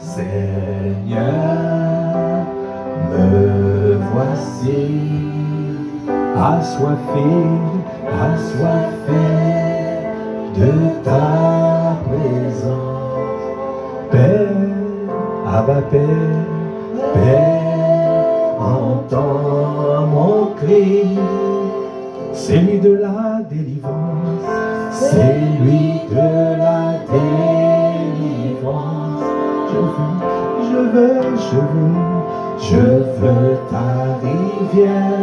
Seigneur, me voici, assoiffé de ta présence. Père, Abba Père, Père, entends mon cri, c'est lui de la délivrance, c'est lui de la délivrance. Je veux ta rivière.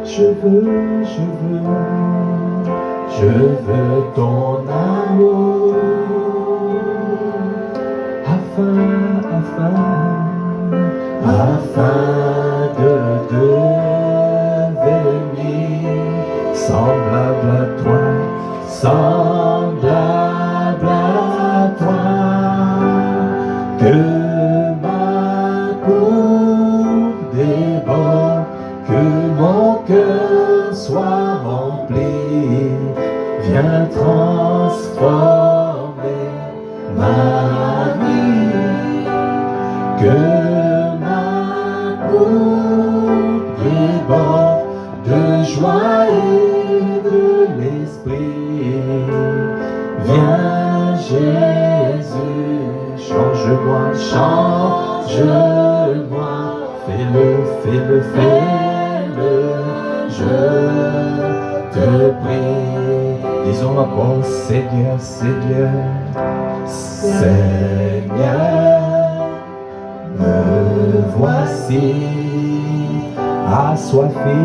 Je veux ton amour, afin de devenir semblable à toi, que ma coupe déborde, que mon cœur soit rempli, viens transformer ma vie, que ma coupe déborde de joie et de l'esprit. Viens Jésus, change-moi, fais-le, je te prie. Disons encore, Seigneur, me voici, assoiffé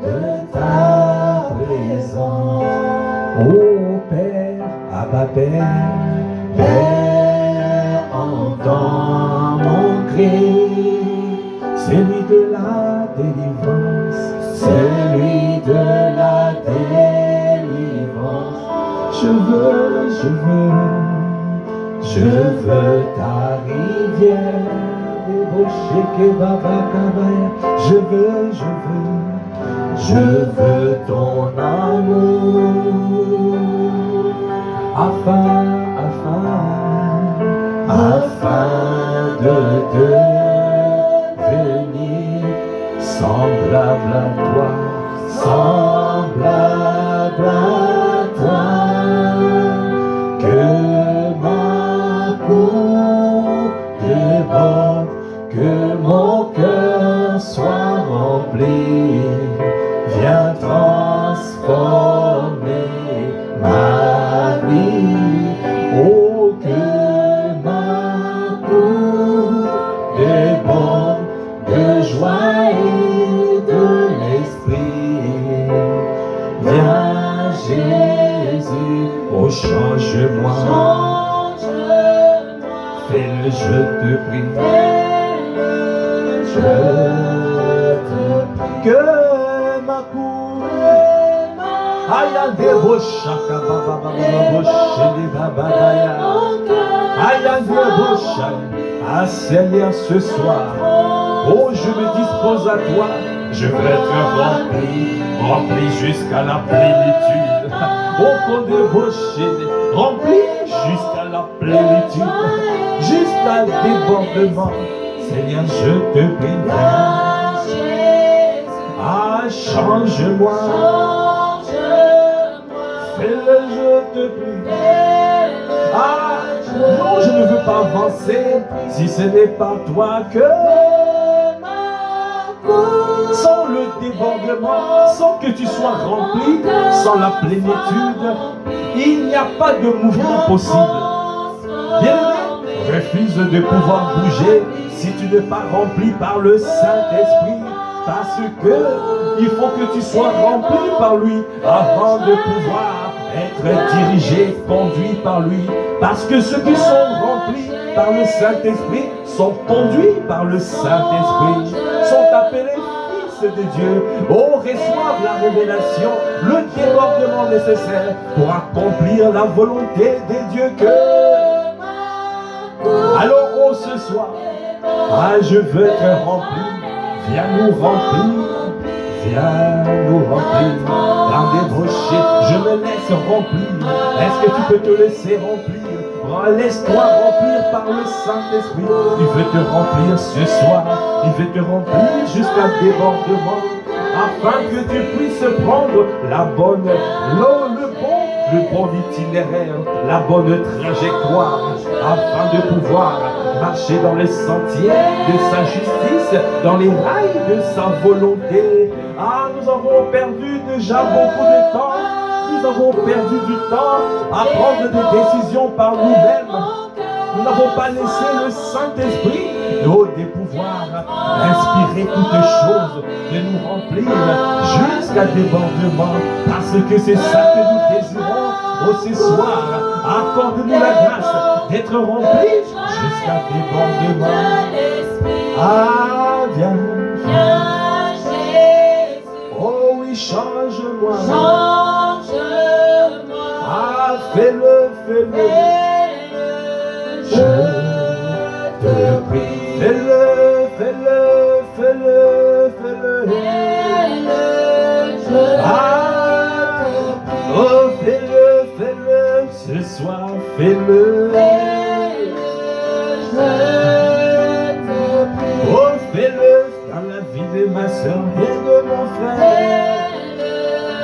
de ta présence. Oh Père, Abba Père, Père, entends mon cri, c'est lui de la délivrance, c'est lui de la délivrance. Je veux ta rivière, je veux ton amour, afin de devenir semblable à toi, que ma coupe déborde, que mon cœur soit rempli, viens transformer ma vie. Oh, que ma coupe déborde de joie et de l'esprit. Viens Jésus, oh change-moi, fais-le, je te prie, que ma coupe, Seigneur, ce soir, oh je me dispose à toi, je veux être rempli jusqu'à la plénitude. Oh rempli jusqu'à la plénitude, jusqu'à débordement. Seigneur, je te prie, change-moi, fais-le, je te prie. Non, je ne veux pas avancer si ce n'est pas toi que sans le débordement, sans que tu sois rempli, sans la plénitude, il n'y a pas de mouvement possible. Bien-aimé, refuse de pouvoir bouger si tu n'es pas rempli par le Saint-Esprit, parce que il faut que tu sois rempli par lui avant de pouvoir être dirigé, conduit par lui. Parce que ceux qui sont remplis par le Saint-Esprit sont conduits par le Saint-Esprit, sont appelés fils de Dieu. Oh, reçoivent la révélation, le débordement nécessaire pour accomplir la volonté de Dieu que... Alors, oh, ce soir, je veux être rempli. Viens nous remplir, Viens nous remplir. Je me laisse remplir. Est-ce que tu peux te laisser remplir? Laisse-toi remplir par le Saint-Esprit. Il veut te remplir ce soir. Il veut te remplir jusqu'à débordement. Afin que tu puisses prendre la bonne, le bon itinéraire, la bonne trajectoire, afin de pouvoir marcher dans les sentiers de sa justice, dans les rails de sa volonté. Ah, nous avons perdu déjà beaucoup de temps. Nous avons perdu du temps à prendre des décisions par nous-mêmes. Nous n'avons pas laissé le Saint-Esprit de pouvoir inspirer toutes choses, de nous remplir jusqu'à débordement, parce que c'est ça que nous désirons ce soir. Accorde-nous la grâce d'être remplis jusqu'à débordement. Ah, viens, oh oui, change-moi. Ah, fais-le. Je te prie. Fais-le. Ah, oh, fais-le. Ce soir, fais-le. Oh, fais-le dans la vie de ma soeur et de mon frère.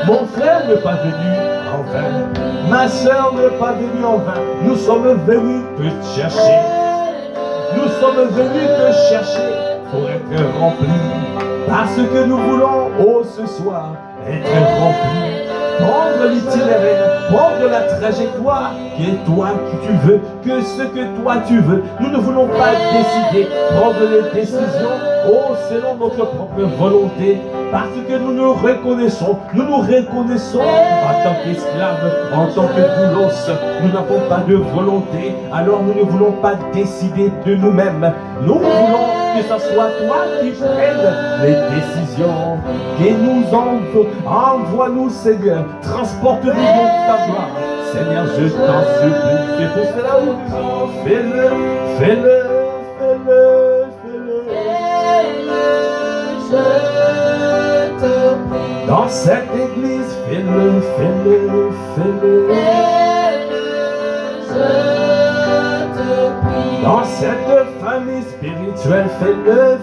Mon frère n'est pas venu en vain. Ma soeur n'est pas venue en vain. Nous sommes venus te chercher. Nous sommes venus te chercher pour être remplis. Parce que nous voulons, ce soir, être remplis. Prendre l'itinéraire, prendre la trajectoire qui est toi que tu veux, que ce que toi tu veux. Nous ne voulons pas décider, prendre les décisions selon notre propre volonté, parce que nous nous reconnaissons en tant qu'esclaves, en tant que doulos. Nous n'avons pas de volonté, alors nous ne voulons pas décider de nous-mêmes. Nous voulons que ce soit toi qui prennes les décisions, qui nous envoie-nous, Seigneur, transporte-nous dans ta gloire. Seigneur, je t'en supplie, c'est pour cela que nous disons, fais-le. Dans cette église, fais-le. Dans cette famille spirituelle, fais-le.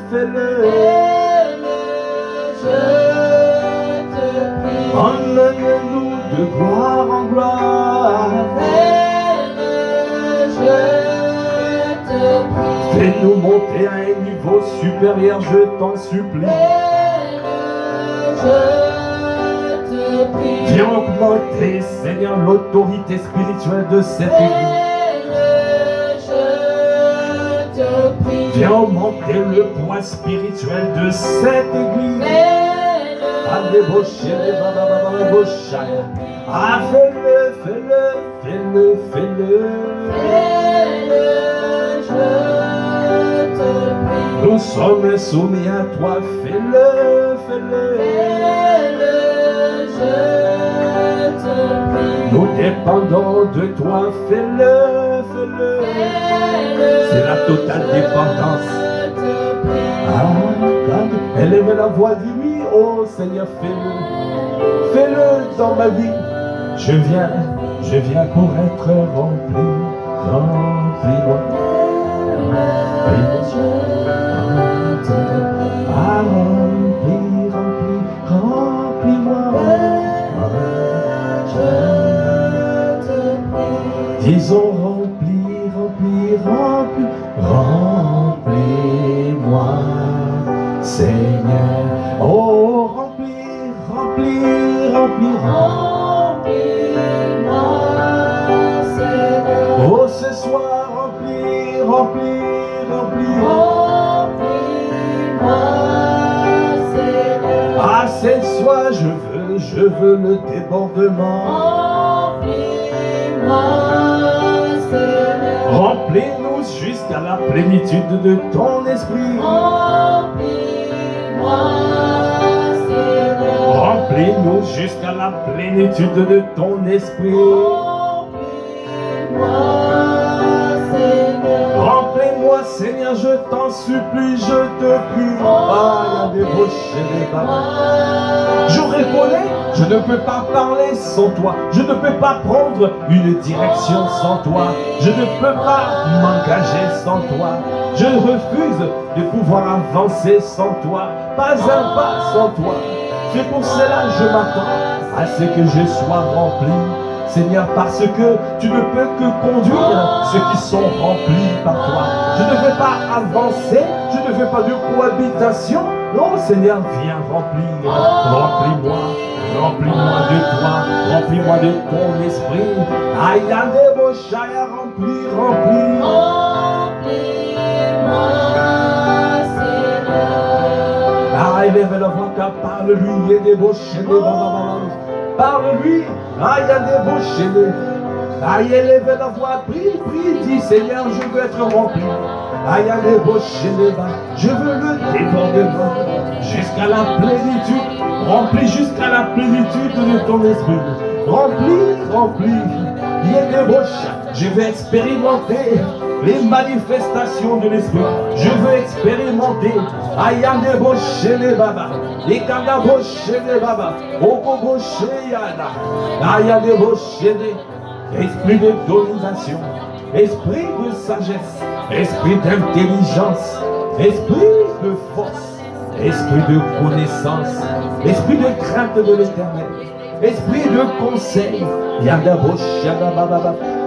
Emmène-nous de gloire en gloire. Fais-nous monter à un niveau supérieur, je t'en supplie. Viens augmenter, Seigneur, l'autorité spirituelle de cette église. Viens augmenter le poids spirituel de cette église. Ah, fais-le. Nous sommes soumis à toi, fais-le. Nous dépendons de toi, fais-le. C'est la totale dépendance. Ah, quand elle aime la voix, dis oui, oh Seigneur, fais-le. Fais-le dans ma vie. Je viens pour être rempli. Remplis-moi. Ah, remplis-moi. Disons remplis-moi, Seigneur. Oh, remplis-moi, Seigneur. Oh, ce soir, remplis-moi, Seigneur. Ah, cette soir, je veux le débordement. Remplis-nous jusqu'à la plénitude de ton esprit. Remplis-nous jusqu'à la plénitude de ton esprit. Remplis-moi, Seigneur, je je t'en supplie, je te prie. Je reconnais, je ne peux pas parler sans toi. Je ne peux pas prendre une direction sans toi. Je ne peux pas m'engager sans toi. Je refuse de pouvoir avancer sans toi. Pas un pas sans toi. C'est pour cela que je m'attends à ce que je sois rempli. Seigneur, parce que tu ne peux que conduire ceux qui sont remplis par toi. Je ne veux pas avancer, je ne veux pas de cohabitation. Non, Seigneur, viens remplir. Remplis-moi, remplis-moi de toi, remplis-moi de ton esprit. Ayande Boshaya, remplis, remplis. Ah, élève la voix, car parle-lui, et débauche, parle-lui, aïe, débauché. Aïe, élève la voix, prie, prie, dis Seigneur, je veux être rempli. Aïe, débauché, je veux le débordement jusqu'à la plénitude. Rempli jusqu'à la plénitude de ton esprit. Rempli, rempli. Je vais expérimenter les manifestations de l'esprit. Je veux expérimenter. Ayande boche les baba. Et kanda boche les baba. Oko boche yana. Ayande boche les. Esprit de domination. Esprit de sagesse. Esprit d'intelligence. Esprit de force. Esprit de connaissance. Esprit de crainte de l'éternel. Esprit de conseil,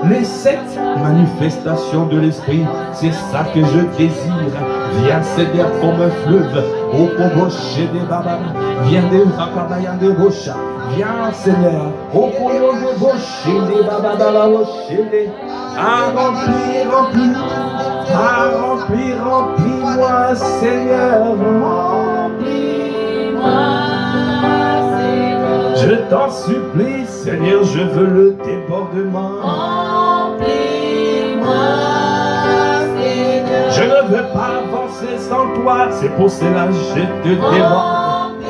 les 7 manifestations de l'esprit, c'est ça que je désire. Viens Seigneur comme un fleuve, viens de Rakabaya de Bocha, viens Seigneur, remplis-moi Seigneur, remplis-moi. Je t'en supplie, Seigneur, je veux le débordement. Remplis-moi, Seigneur. Je ne veux pas avancer sans toi, c'est pour cela que je te demande.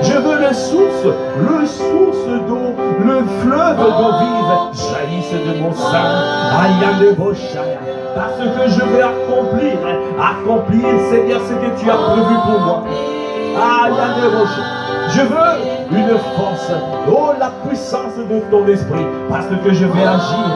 Je veux le source d'eau, le fleuve d'eau vive jaillisse de mon sein. Parce que je veux accomplir, Seigneur, ce que tu as prévu pour moi. Je veux une force, oh la puissance de ton esprit, parce que je vais agir,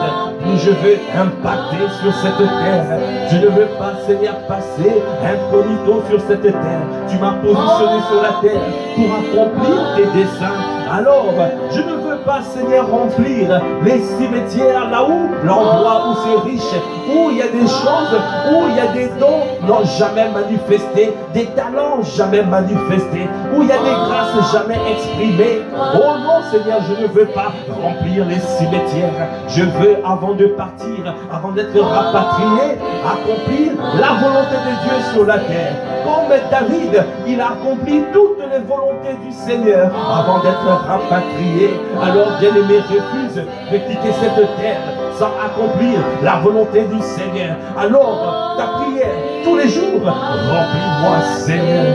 je veux impacter sur cette terre. Je ne veux pas, Seigneur, passer incognito sur cette terre. Tu m'as positionné sur la terre pour accomplir tes desseins. Alors, je ne veux pas, Seigneur, remplir les cimetières là où l'endroit où c'est riche, où il y a des choses, où il y a des dons non jamais manifestés, des talents jamais manifestés, où il y a des grâces jamais exprimées. Oh non, Seigneur, je ne veux pas remplir les cimetières. Je veux, avant de partir, avant d'être rapatrié, accomplir la volonté de Dieu sur la terre. Comme David, il a accompli toutes les volontés du Seigneur avant d'être rapatrié. Alors, bien-aimé, refuse de quitter cette terre sans accomplir la volonté du Seigneur. Alors, ta prière tous les jours, remplis-moi, Seigneur.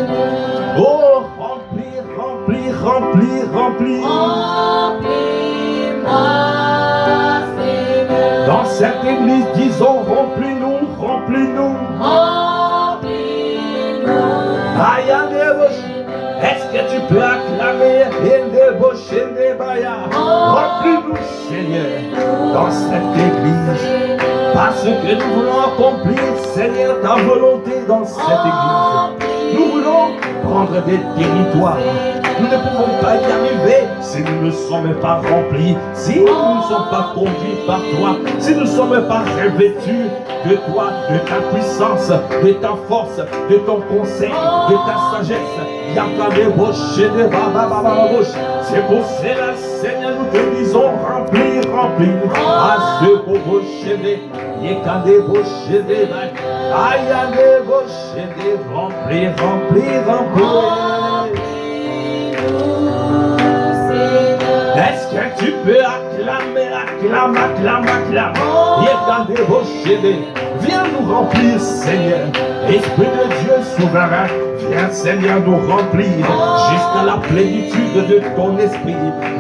Oh, remplis, remplis, remplis, remplis. Remplis-moi, Seigneur. Dans cette église, disons, remplis-nous, remplis-nous. Remplis-nous. Est-ce que tu peux acclamer remplis-nous, Seigneur, dans cette église, parce que nous voulons accomplir, Seigneur, ta volonté dans cette église. Nous voulons prendre des territoires. Nous ne pouvons pas y arriver si nous ne sommes pas remplis, si nous ne sommes pas conduits par toi, si nous ne sommes pas revêtus de toi, de ta puissance, de ta force, de ton conseil, de ta sagesse. C'est pour cela, Seigneur, nous te disons remplis, remplis. À ce pauvre chevet, remplis, remplis, remplis. Est-ce que tu peux acclamer, acclame, acclame, acclame. Viens nous remplir, Seigneur. Esprit de Dieu souverain, viens, Seigneur, nous remplir jusqu'à la plénitude de ton esprit.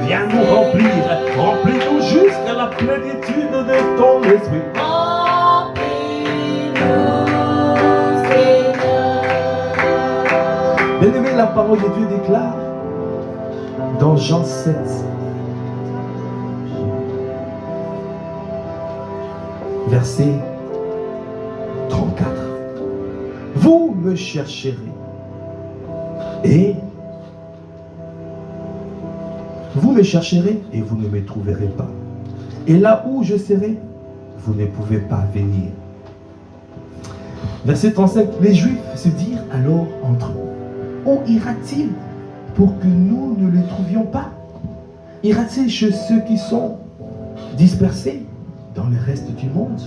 Viens nous remplir, remplis-nous jusqu'à la plénitude de ton esprit. Bien-aimé, la parole de Dieu déclare dans Jean 7, verset 34. Vous me chercherez et vous me chercherez et vous ne me trouverez pas. Et là où je serai, vous ne pouvez pas venir. Verset 35. Les Juifs se dirent alors entre eux, où ira-t-il pour que nous ne le trouvions pas? Ira-t-il chez ceux qui sont dispersés dans le reste du monde?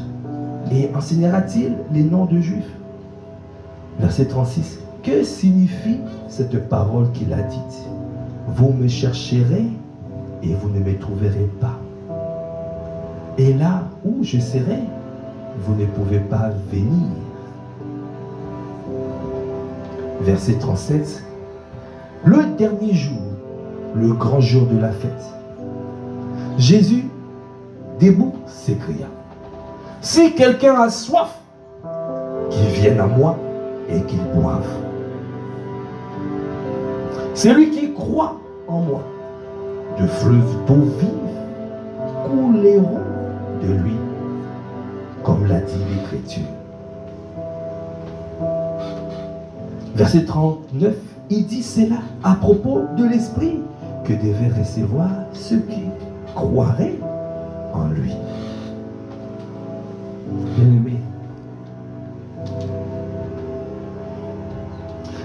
Et enseignera-t-il les noms de Juifs? Verset 36. Que signifie cette parole qu'il a dite? Vous me chercherez et vous ne me trouverez pas. Et là où je serai, vous ne pouvez pas venir. Verset 37. Le dernier jour, le grand jour de la fête, Jésus, debout, s'écria: si quelqu'un a soif, qu'il vienne à moi et qu'il boive. Celui qui croit en moi, de fleuves d'eau vive couleront de lui, comme l'a dit l'Écriture. Verset 39, il dit cela à propos de l'Esprit que devaient recevoir ceux qui croiraient en lui. Bien-aimé,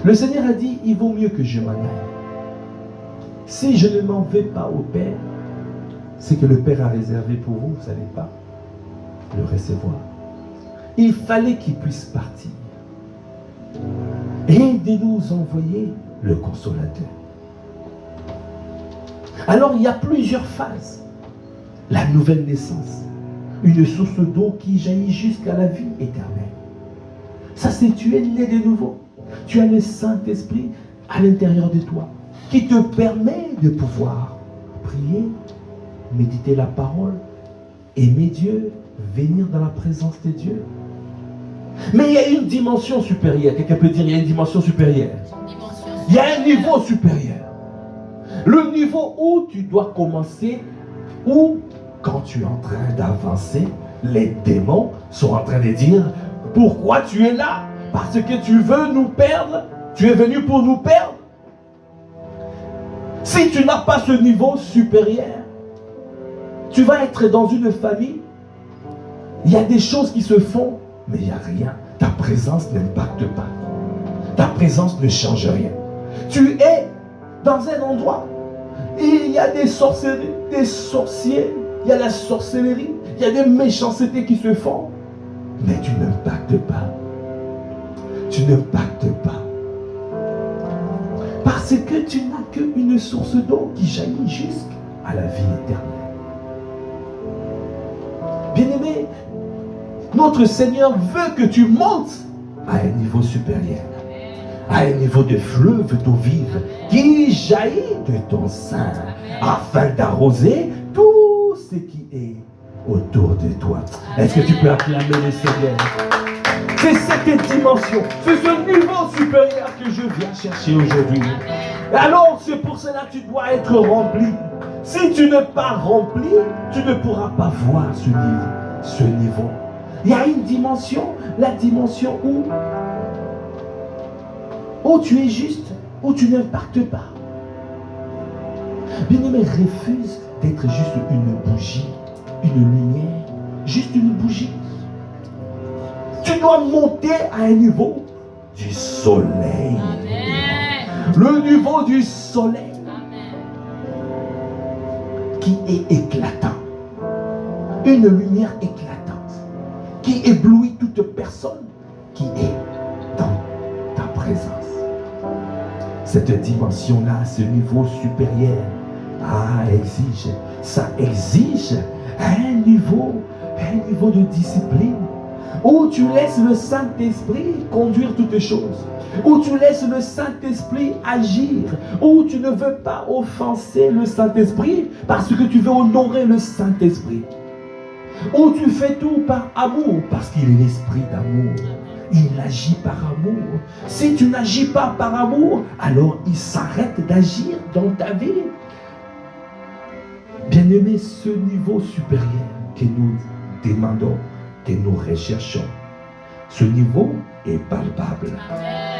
le Seigneur a dit, il vaut mieux que je m'en aille. Si je ne m'en vais pas au Père, c'est que le Père a réservé pour vous, vous n'allez pas le recevoir. Il fallait qu'il puisse partir et de nous envoyer le Consolateur. Alors il y a plusieurs phases. La nouvelle naissance, une source d'eau qui jaillit jusqu'à la vie éternelle. Ça, c'est tu es né de nouveau. Tu as le Saint-Esprit à l'intérieur de toi qui te permet de pouvoir prier, méditer la parole, aimer Dieu, venir dans la présence de Dieu. Mais il y a une dimension supérieure. Quelqu'un peut dire il y a une dimension supérieure. Il y a un niveau supérieur. Le niveau où tu dois commencer, où quand tu es en train d'avancer, les démons sont en train de dire pourquoi tu es là? Parce que tu veux nous perdre? Tu es venu pour nous perdre? Si tu n'as pas ce niveau supérieur, tu vas être dans une famille, il y a des choses qui se font, mais il n'y a rien. Ta présence n'impacte pas. Ta présence ne change rien. Tu es dans un endroit, il y a des sorcelleries, des sorciers, il y a la sorcellerie, il y a des méchancetés qui se font, mais tu n'impactes pas. Tu n'impactes pas. Parce que tu n'as qu'une source d'eau qui jaillit jusqu'à la vie éternelle. Bien-aimé, notre Seigneur veut que tu montes à un niveau supérieur, à un niveau de fleuve d'eau vive qui jaillit de ton sein afin d'arroser tout ce qui est autour de toi. Est-ce que tu peux acclamer le Seigneur? C'est cette dimension, c'est ce niveau supérieur que je viens chercher aujourd'hui. Alors c'est pour cela que tu dois être rempli. Si tu n'es pas rempli, tu ne pourras pas voir ce niveau. Il y a une dimension, la dimension où tu es juste, où tu n'impactes pas. Bien-aimé, refuse d'être juste une bougie, une lumière, juste une bougie. Tu dois monter à un niveau du soleil. Amen. Le niveau du soleil. Amen. Qui est éclatant. Une lumière éclatante qui éblouit toute personne qui est dans ta présence. Cette dimension-là, ce niveau supérieur, ça exige un niveau de discipline, où tu laisses le Saint-Esprit conduire toutes choses, où tu laisses le Saint-Esprit agir, où tu ne veux pas offenser le Saint-Esprit parce que tu veux honorer le Saint-Esprit, où tu fais tout par amour parce qu'il est l'esprit d'amour. il agit par amour. Si tu n'agis pas par amour, alors il s'arrête d'agir dans ta vie. Bien-aimé, ce niveau supérieur que nous demandons, que nous recherchons, ce niveau est palpable.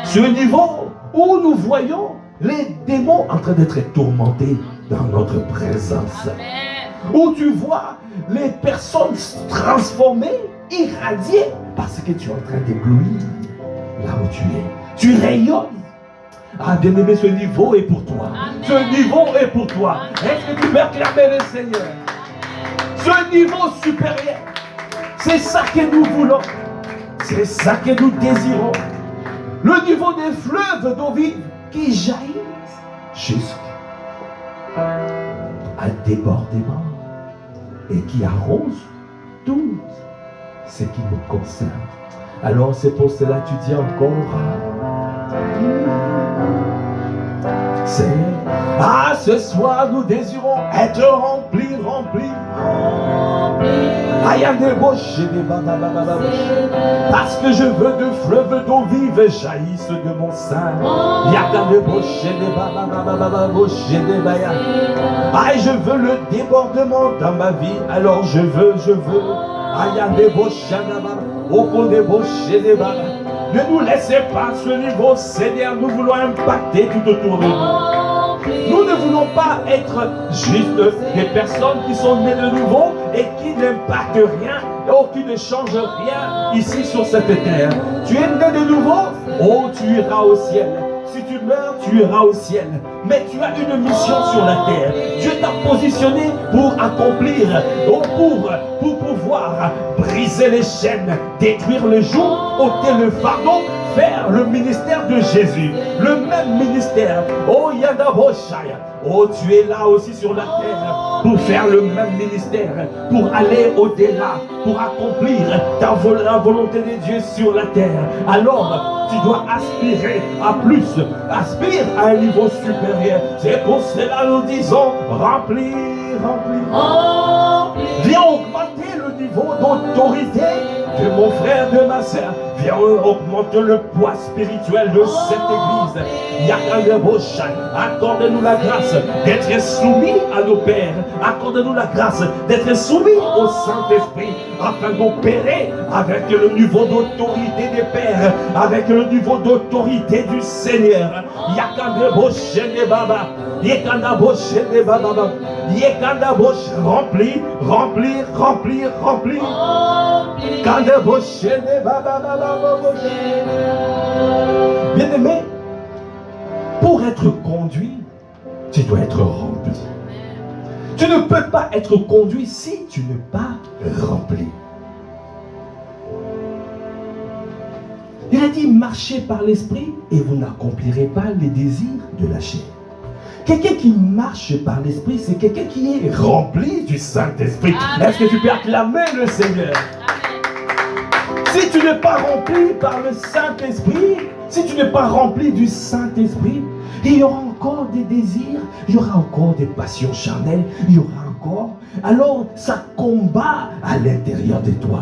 Ce niveau où nous voyons les démons en train d'être tourmentés dans notre présence. Où tu vois les personnes transformées, irradiées, parce que tu es en train d'éblouir là où tu es. Tu rayonnes. Ah, bien-aimé, ce niveau est pour toi. Amen. Ce niveau est pour toi. Est-ce que tu peux acclamer le Seigneur? Ce niveau supérieur, c'est ça que nous voulons. C'est ça que nous désirons. Le niveau des fleuves d'eau vive qui jaillissent jusqu'à débordement et qui arrosent tout ce qui nous concerne. Alors c'est pour cela que tu dis encore, c'est ah, ce soir nous désirons être remplis. Parce que je veux de fleuves d'eau vive jaillissent de mon sein. Ah, je veux le débordement dans ma vie. Alors je veux. Ne nous laissez pas ce niveau, Seigneur. Nous voulons impacter tout autour de nous. Nous ne voulons pas être juste des personnes qui sont nées de nouveau et qui n'impactent rien, ou qui ne changent rien ici sur cette terre. Tu es né de nouveau, oh, tu iras au ciel. Si tu meurs, tu iras au ciel. Mais tu as une mission sur la terre. Dieu t'a positionné pour accomplir, pour pouvoir briser les chaînes, détruire le joug, ôter le fardeau, faire le ministère de Jésus. Le même ministère. Oh, Yadaboshaya. Oh, tu es là aussi sur la terre pour faire le même ministère, pour aller au-delà, pour accomplir la volonté de Dieu sur la terre. Alors, tu dois aspirer à plus, aspire à un niveau supérieur. C'est pour cela nous disons, remplir. Viens augmenter le niveau d'autorité de mon frère, de ma soeur. Viens augmenter le poids spirituel de cette église. Accorde-nous la grâce d'être soumis à nos pères. Accorde-nous la grâce d'être soumis au Saint-Esprit afin d'opérer avec le niveau d'autorité des pères, avec le niveau d'autorité du Seigneur. Remplir. Bien-aimé, pour être conduit, tu dois être rempli. Tu ne peux pas être conduit si tu n'es pas rempli. Il a dit, marchez par l'esprit et vous n'accomplirez pas les désirs de la chair. Quelqu'un qui marche par l'esprit, c'est quelqu'un qui est rempli du Saint-Esprit. Est-ce que tu peux acclamer le Seigneur? Amen. Si tu n'es pas rempli par le Saint-Esprit, si tu n'es pas rempli du Saint-Esprit, il y aura encore des désirs, il y aura encore des passions charnelles, il y aura encore. Alors, ça combat à l'intérieur de toi.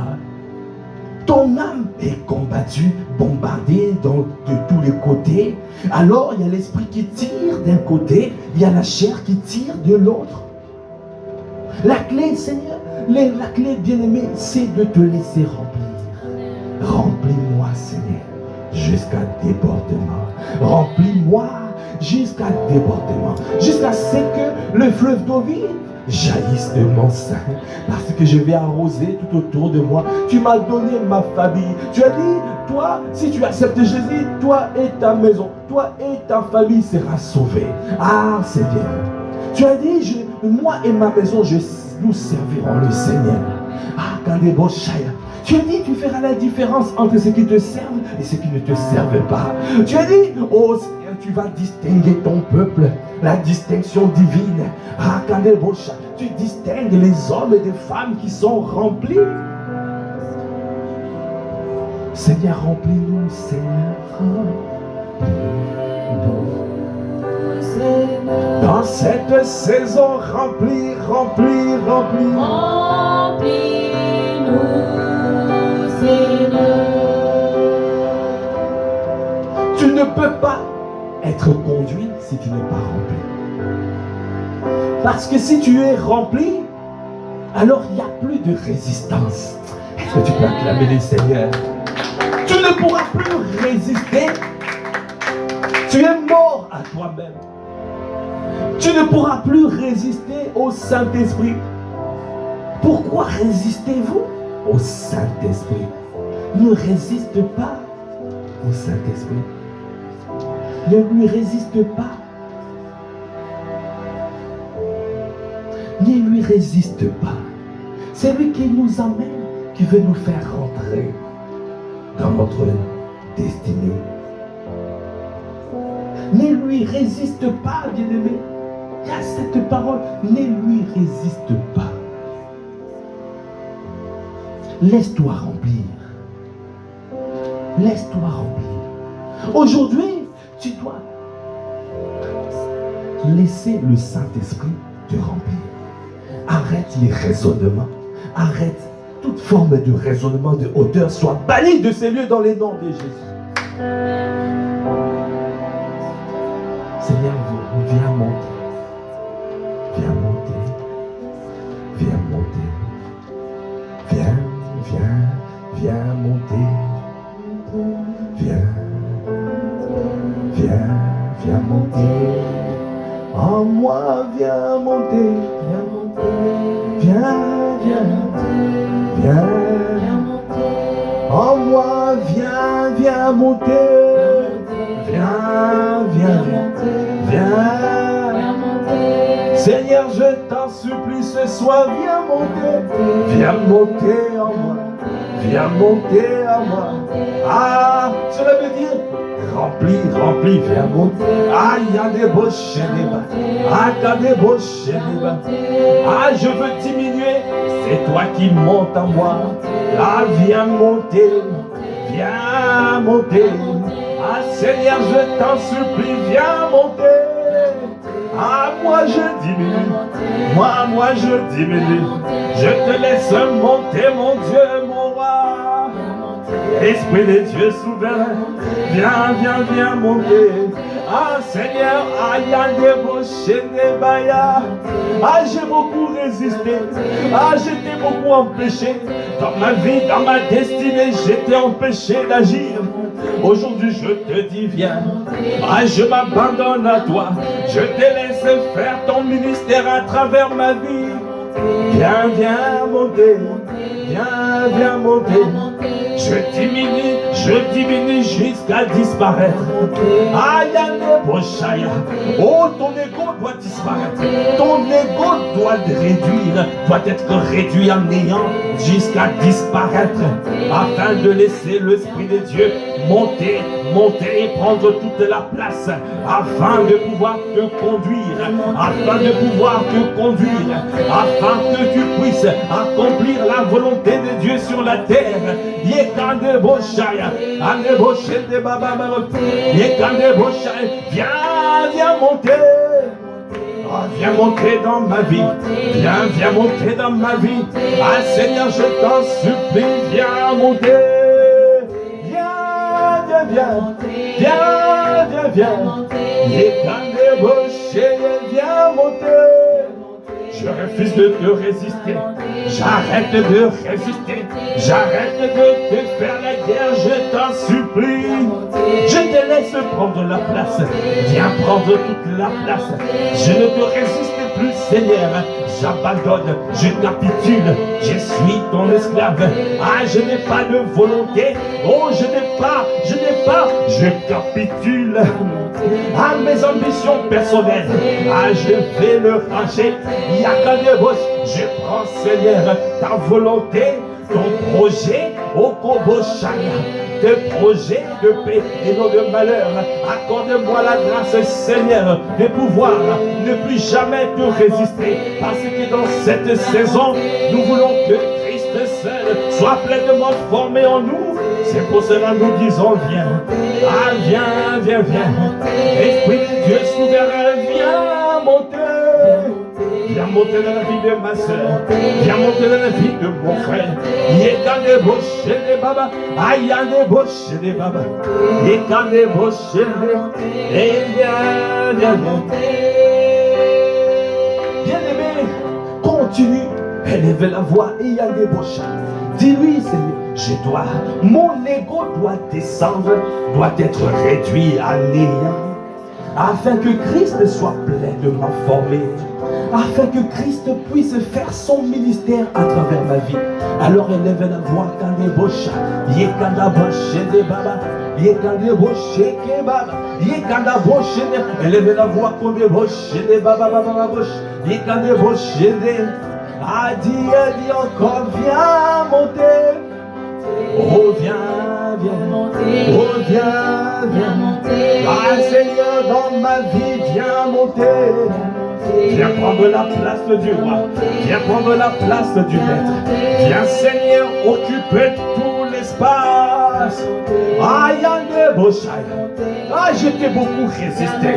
Ton âme est combattue, bombardée de tous les côtés. Alors, il y a l'esprit qui tire d'un côté, il y a la chair qui tire de l'autre. La clé, Seigneur, la clé, bien-aimé, c'est de te laisser remplir. Remplis-moi, Seigneur, jusqu'à débordement. Remplis-moi jusqu'à débordement. Jusqu'à ce que le fleuve d'eau vive jaillisse de mon sein, parce que je vais arroser tout autour de moi. Tu m'as donné ma famille. Tu as dit, toi, si tu acceptes Jésus, toi et ta maison, toi et ta famille sera sauvée. Ah, c'est bien. Tu as dit, moi et ma maison, nous servirons le Seigneur. Ah, Kandeboshaya. Tu as dit, tu feras la différence entre ceux qui te servent et ceux qui ne te servent pas. Tu as dit, oh Seigneur, tu vas distinguer ton peuple, la distinction divine. Ah, Kandebosha, tu distingues les hommes et les femmes qui sont remplis. Seigneur, remplis-nous, Seigneur. Remplis-nous. Dans cette saison, remplis. Remplis-nous, Seigneur. ne peux pas être conduit si tu n'es pas rempli. Parce que si tu es rempli, alors il n'y a plus de résistance. Est-ce que tu peux acclamer le Seigneur? Tu ne pourras plus résister. Tu es mort à toi-même. Tu ne pourras plus résister au Saint-Esprit. Pourquoi résistez-vous au Saint-Esprit? Ne résiste pas au Saint-Esprit. Ne lui résiste pas. Ne lui résiste pas. C'est lui qui nous amène, qui veut nous faire rentrer dans notre destinée. Ne lui résiste pas, bien-aimé. Il y a cette parole. Ne lui résiste pas. Laisse-toi remplir. Laisse-toi remplir. Aujourd'hui, tu dois laisser le Saint-Esprit te remplir. Arrête les raisonnements. Arrête toute forme de raisonnement de hauteur. Sois banni de ces lieux dans les noms de Jésus. Seigneur, viens monter. Viens monter. Viens monter. Viens, viens, viens monter. Viens, viens, viens monter. En moi, viens monter. Viens monter. Viens, viens, viens. En moi, viens, viens monter. Viens, viens, viens. Seigneur, je t'en supplie ce soir, viens monter. Viens monter en moi. Viens monter en moi. Ah, cela veut dire remplis, remplis, viens monter. Ah, il y a des beaux chénébas. Ah, il y a des beaux chénébas. Ah, je veux diminuer. C'est toi qui montes en moi. Ah, viens monter. Viens monter. Ah, Seigneur, je t'en supplie, viens monter. Ah, moi je diminue. Moi je diminue. Je te laisse monter, mon Dieu, mon roi. Esprit des dieux souverains, viens, viens, viens monter. Ah Seigneur, ah j'ai beaucoup résisté. Ah j'étais beaucoup empêché. Dans ma vie, dans ma destinée, j'étais empêché d'agir. Aujourd'hui je te dis viens. Ah je m'abandonne à toi. Je te laisse faire ton ministère à travers ma vie. Viens, viens monter. Viens, viens monter. Je diminue jusqu'à disparaître. Aïe, oh, ton ego doit disparaître. Ton ego doit être réduit en néant jusqu'à disparaître. Afin de laisser l'Esprit de Dieu monter et prendre toute la place. Afin de pouvoir te conduire. Afin de pouvoir te conduire. Afin que tu puisses accomplir la volonté de Dieu sur la terre. Viens monter. Ah, viens monter dans ma vie. Viens monter dans ma vie. Ah Seigneur, je t'en supplie, viens monter. Viens monter. Je refuse de te résister. J'arrête de résister. J'arrête de te faire la guerre. Je t'en supplie. Je te laisse prendre la place. Viens prendre toute la place. Je ne te résiste plus, Seigneur. J'abandonne. Je capitule. Je suis ton esclave. Ah, je n'ai pas de volonté. Oh, je n'ai pas. Je capitule à mes ambitions personnelles. Ah, je vais le ranger. Je prends, Seigneur, ta volonté, ton projet, au Koboshaya, tes projets de paix et non de malheur. Accorde-moi la grâce, Seigneur, de pouvoir ne plus jamais te résister. Parce que dans cette saison, nous voulons que Christ seul soit pleinement formé en nous. C'est pour cela que nous disons viens. Ah, viens. Esprit de Dieu souverain, viens monter. Viens monter dans la vie de ma soeur. Viens monter dans la vie de mon frère. Yekande boche de baba. Ayande boche de baba. Yekande boche de. Et viens. Bien-aimé, continue. Élève la voix et y a des boches. Dis-lui, Seigneur, mon ego doit descendre, doit être réduit à néant, afin que Christ soit pleinement formé, afin que Christ puisse faire son ministère à travers ma vie. Alors élève la voix, kande bocha, yekanda boche de baba, yekande boche ke baba, yekanda boche de, élève la voix, kande boche de baba, baba boche, yekande boche de. A dit encore, viens monter. Oh, viens, oh, viens. Ah, Seigneur, dans ma vie, viens monter. Viens prendre la place du roi. Viens prendre la place du maître. Viens, Seigneur, occuper tout l'espace. Ah, Yande Boshaya. Ah, je t'ai beaucoup résisté.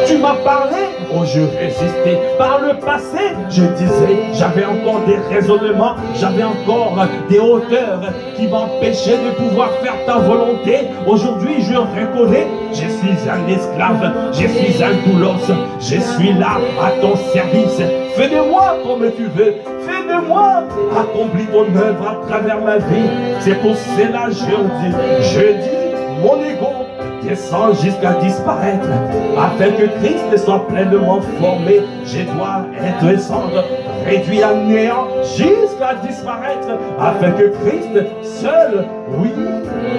Tu m'as parlé, oh, je résistais. Par le passé, je disais, j'avais encore des raisonnements, j'avais encore des hauteurs qui m'empêchaient de pouvoir faire ta volonté. Aujourd'hui, je reconnais, je suis un esclave, je suis un doulos, je suis là à ton service. Fais de moi comme tu veux, fais de moi, accomplis ton œuvre à travers ma vie. C'est pour cela je dis, mon ego descend jusqu'à disparaître, afin que Christ soit pleinement formé. Je dois être descendre, réduit à néant, jusqu'à disparaître, afin que Christ seul, oui,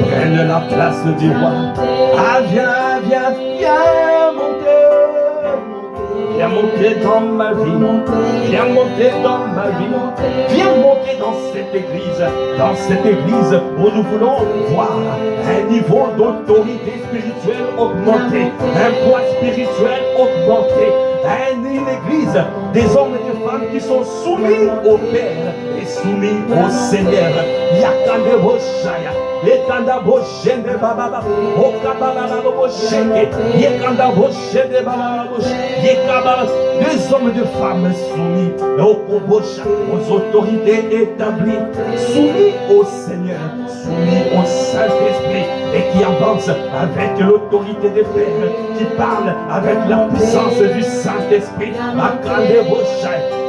prenne la place du roi. Ah, viens monter. Viens monter dans ma vie, viens monter dans ma vie, viens monter dans cette église où nous voulons voir un niveau d'autorité spirituelle augmenté, un poids spirituel augmenté, une église des hommes et des femmes qui sont soumis au Père et soumis au Seigneur. Yakande Boshaya. Yekanda boche de baba, okababa boche, yekanda boche de baba, yekaba, des hommes et des femmes soumis aux autorités établies, soumis au Seigneur, soumis au Saint-Esprit et qui avancent avec l'autorité des Pères, qui parlent avec la puissance du Saint-Esprit.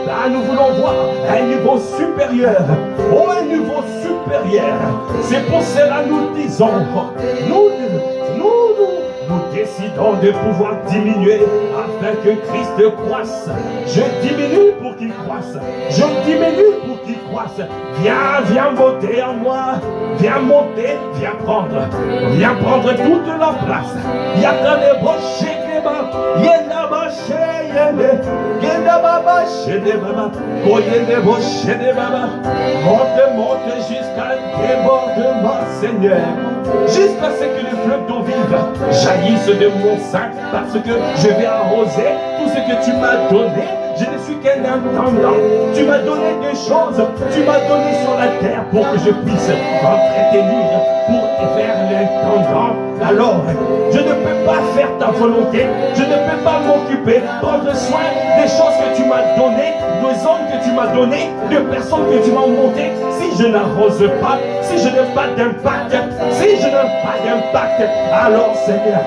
Là, nous voulons voir un niveau supérieur. Oh, un niveau supérieur. C'est pour cela nous disons, nous décidons de pouvoir diminuer afin que Christ croisse. Je diminue pour qu'il croisse. Je diminue pour qu'il croisse. Viens monter en moi. Viens monter, viens prendre toute la place. Yakane boche keba, yena boche yene, yena baba shede baba, koyene boche de baba. Monte jusqu'à débordement, Seigneur. Jusqu'à ce que le fleuve d'eau vive jaillisse de mon sein, parce que je vais arroser tout ce que tu m'as donné. Je ne suis qu'un intendant. Tu m'as donné des choses, tu m'as donné sur la terre pour que je puisse m'entretenir, pour faire l'intendant. Alors, je ne peux pas faire ta volonté, je ne peux pas m'occuper, prendre soin des choses que tu m'as données, des hommes que tu m'as donnés, de personnes que tu m'as montées, si je n'arrose pas, si je n'ai pas d'impact, alors Seigneur,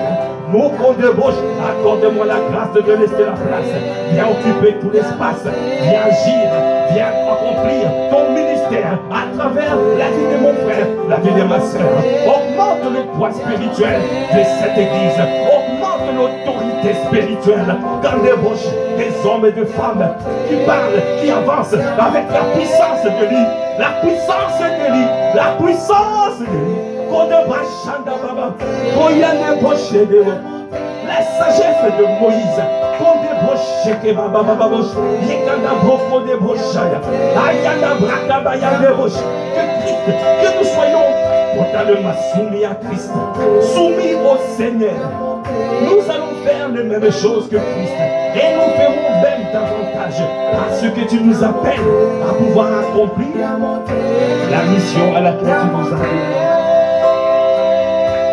mon compte de bouche, accorde-moi la grâce de te laisser la place. Viens occuper tout l'espace, viens agir, viens accomplir ton ministère à travers la vie de mon frère, la vie de ma soeur. Augmente le poids spirituel de cette église, augmente l'autorité spirituelle dans les bouches des hommes et des femmes qui parlent, qui avancent avec la puissance de lui, la puissance de lui, la puissance de lui. La sagesse de Moïse, que nous soyons totalement soumis à Christ, soumis au Seigneur. Nous allons faire les mêmes choses que Christ et nous ferons même davantage parce que tu nous appelles à pouvoir accomplir la mission à laquelle tu nous appelles.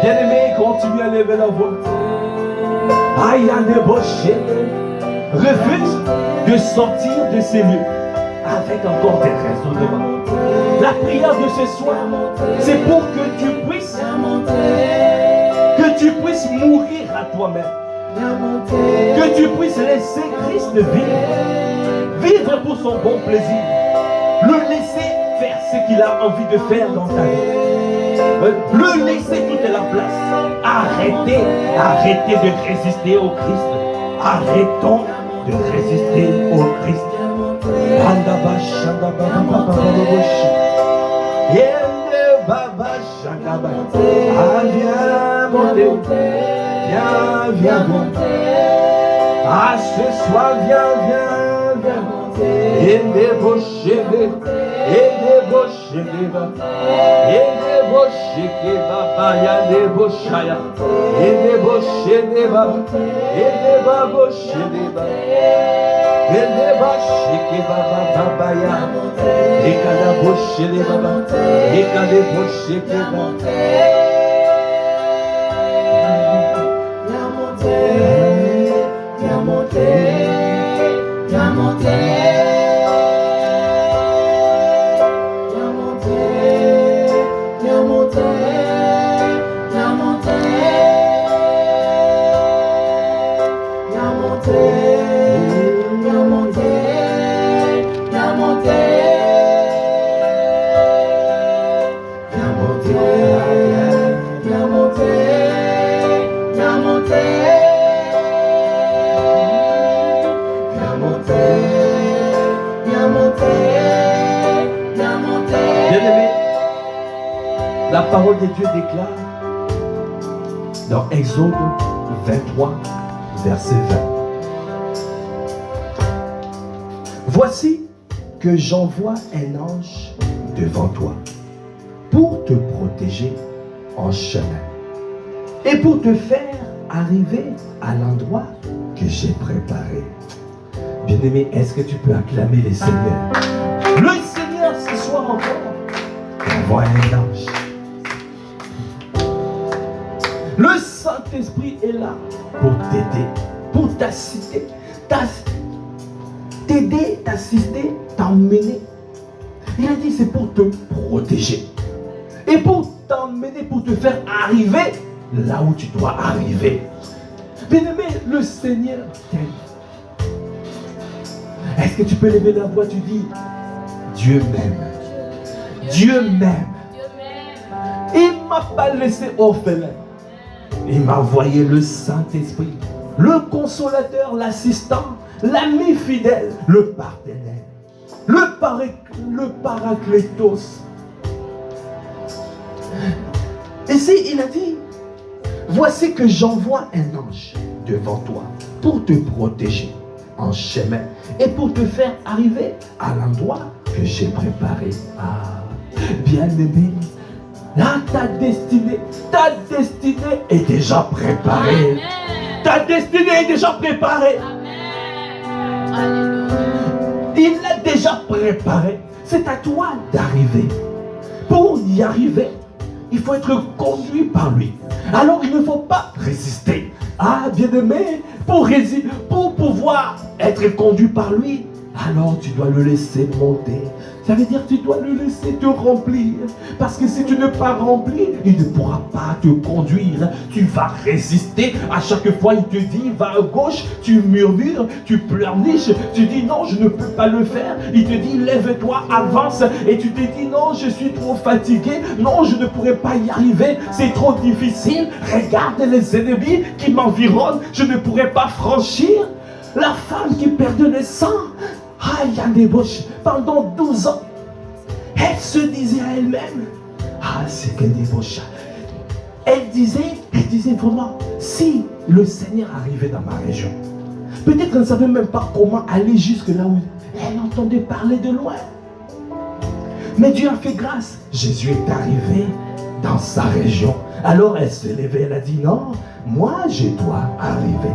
Bien-aimé, continue à lever la voix. Aïe, refuse de sortir de ces lieux avec encore des raisonnements. La prière de ce soir, c'est pour que tu puisses mourir à toi-même. Que tu puisses laisser Christ vivre pour son bon plaisir. Le laisser faire ce qu'il a envie de faire dans ta vie. Le laisser toute la place. Arrêtez de résister au Christ. Arrêtons de résister au Christ. Viens monter. Ah, ce soir, viens. Et débaucher, La parole de Dieu déclare dans Exode 23, verset 20. Voici que j'envoie un ange devant toi pour te protéger en chemin et pour te faire arriver à l'endroit que j'ai préparé. Bien-aimé, est-ce que tu peux acclamer le Seigneur? Le Seigneur, ce soir encore, envoie un ange. Le Saint-Esprit est là pour t'aider, pour t'assister, t'aider, t'assister, t'emmener. Il a dit c'est pour te protéger et pour t'emmener, pour te faire arriver là où tu dois arriver. Bien-aimé, le Seigneur t'aime. Est-ce que tu peux lever la voix? Tu dis Dieu m'aime. Dieu m'aime. Il ne m'a pas laissé orphelin. Il m'a envoyé le Saint-Esprit, le consolateur, l'assistant, l'ami fidèle, le partenaire, le paraclétos. Et si il a dit, voici que j'envoie un ange devant toi pour te protéger en chemin et pour te faire arriver à l'endroit que j'ai préparé. Ah, bien-aimé, là, ta destinée est déjà préparée. Amen. Ta destinée est déjà préparée. Amen. Il l'a déjà préparée. C'est à toi d'arriver. Pour y arriver, il faut être conduit par lui. Alors il ne faut pas résister. Ah, bien-aimé, pour pouvoir être conduit par lui, alors tu dois le laisser monter. Ça veut dire que tu dois le laisser te remplir. Parce que si tu ne pas rempli, il ne pourra pas te conduire. Tu vas résister. À chaque fois, il te dit, va à gauche, tu murmures, tu pleurniches, tu dis non, je ne peux pas le faire. Il te dit, lève-toi, avance. Et tu te dis, non, je suis trop fatigué. Non, je ne pourrai pas y arriver. C'est trop difficile. Regarde les ennemis qui m'environnent. Je ne pourrai pas franchir. La femme qui perdait le sang, pendant 12 ans, elle se disait à elle-même, c'est qu'elle débauche. Elle disait vraiment, si le Seigneur arrivait dans ma région, peut-être qu'elle ne savait même pas comment aller jusque là où elle entendait parler de loin. Mais Dieu a fait grâce. Jésus est arrivé dans sa région. Alors elle se levait, elle a dit, non, moi je dois arriver.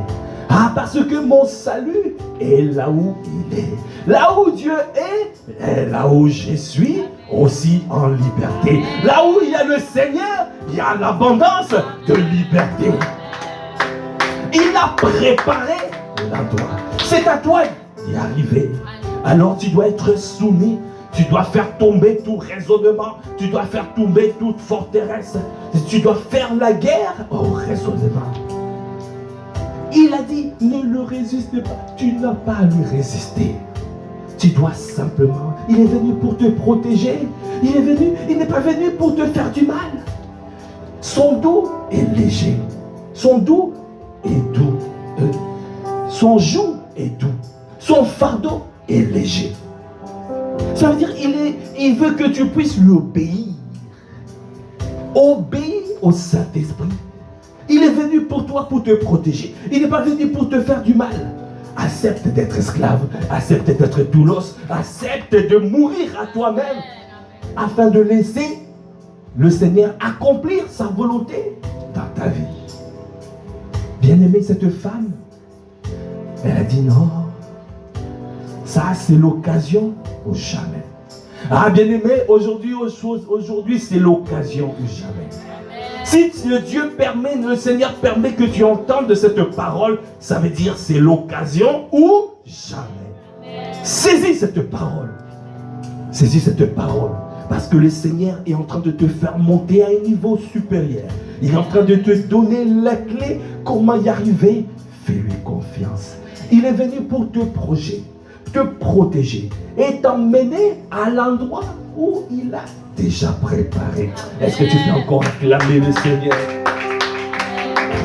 Parce que mon salut est là où il est. Là où Dieu est là où je suis aussi en liberté. Là où il y a le Seigneur, il y a l'abondance de liberté. Il a préparé l'endroit. C'est à toi y arriver. Alors tu dois être soumis. Tu dois faire tomber tout raisonnement. Tu dois faire tomber toute forteresse. Tu dois faire la guerre au raisonnement. Il a dit, ne le résistez pas. Tu n'as pas à lui résister. Tu dois simplement, il est venu pour te protéger. Il n'est pas venu pour te faire du mal. Son dos est léger. Son dos est doux. Son joug est doux. Son fardeau est léger. Ça veut dire il veut que tu puisses lui obéir. Obéir au Saint-Esprit. Il est venu pour toi, pour te protéger. Il n'est pas venu pour te faire du mal. Accepte d'être esclave. Accepte d'être doulos. Accepte de mourir à toi-même afin de laisser le Seigneur accomplir sa volonté dans ta vie. Bien-aimée, cette femme, elle a dit non. Ça, c'est l'occasion ou jamais. Ah, bien-aimé, aujourd'hui, c'est l'occasion ou jamais. Si le Seigneur permet que tu entendes cette parole, ça veut dire c'est l'occasion ou jamais. Saisis cette parole. Saisis cette parole. Parce que le Seigneur est en train de te faire monter à un niveau supérieur. Il est en train de te donner la clé. Comment y arriver? Fais-lui confiance. Il est venu pour te protéger et t'emmener à l'endroit où il a déjà préparé. Est-ce que tu peux encore acclamer le Seigneur?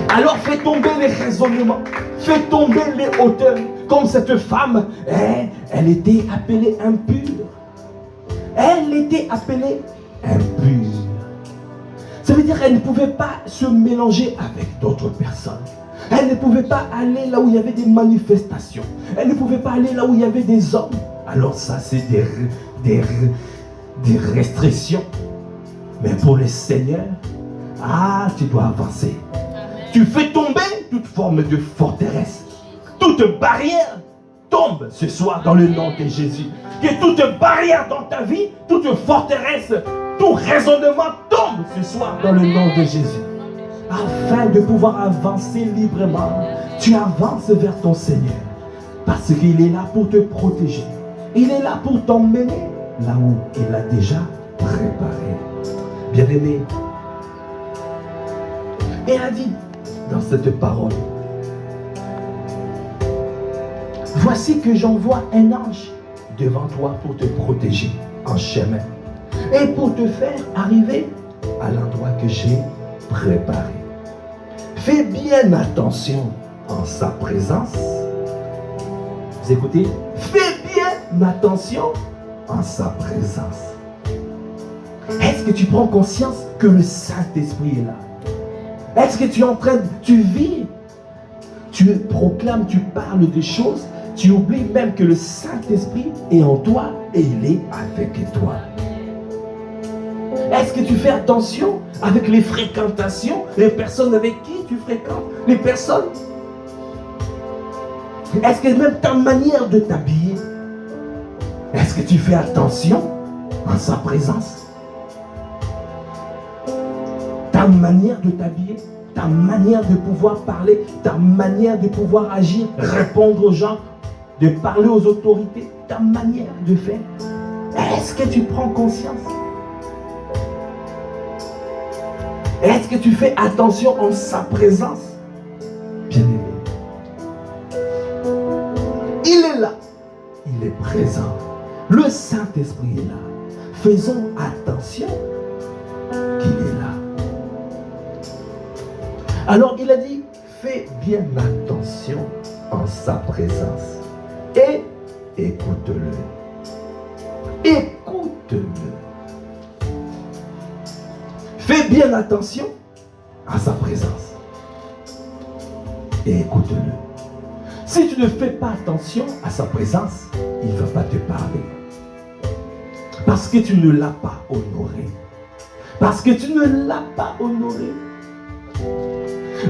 Alors fais tomber les raisonnements, fais tomber les hauteurs. Comme cette femme, elle était appelée impure. Elle était appelée impure. Ça veut dire qu'elle ne pouvait pas se mélanger avec d'autres personnes. Elle ne pouvait pas aller là où il y avait des manifestations. Elle ne pouvait pas aller là où il y avait des hommes. Alors ça, c'est des restrictions. Mais pour le Seigneur, tu dois avancer. Tu fais tomber toute forme de forteresse. Toute barrière tombe ce soir dans le nom de Jésus. Que toute barrière dans ta vie, toute forteresse, tout raisonnement tombe ce soir dans le nom de Jésus. Afin de pouvoir avancer librement, tu avances vers ton Seigneur. Parce qu'il est là pour te protéger. Il est là pour t'emmener là où il a déjà préparé. Bien-aimé, il a dit dans cette parole, voici que j'envoie un ange devant toi pour te protéger en chemin et pour te faire arriver à l'endroit que j'ai préparé. Fais bien attention en sa présence. Vous écoutez? Fais bien attention en sa présence. Est-ce que tu prends conscience que le Saint-Esprit est là? Est-ce que tu es en train, tu vis, tu proclames, tu parles des choses, tu oublies même que le Saint-Esprit est en toi et il est avec toi. Est-ce que tu fais attention avec les fréquentations, les personnes avec qui tu fréquentes, les personnes? Est-ce que même ta manière de t'habiller, est-ce que tu fais attention en sa présence? Ta manière de t'habiller, ta manière de pouvoir parler, ta manière de pouvoir agir, répondre aux gens, de parler aux autorités, ta manière de faire. Est-ce que tu prends conscience? Est-ce que tu fais attention en sa présence? Bien-aimé, il est là, il est présent. Le Saint-Esprit est là. Faisons attention qu'il est là. Alors il a dit, fais bien attention en sa présence et écoute-le. Écoute-le. Fais bien attention à sa présence et écoute-le. Si tu ne fais pas attention à sa présence, il ne va pas te parler. Parce que tu ne l'as pas honoré. Parce que tu ne l'as pas honoré.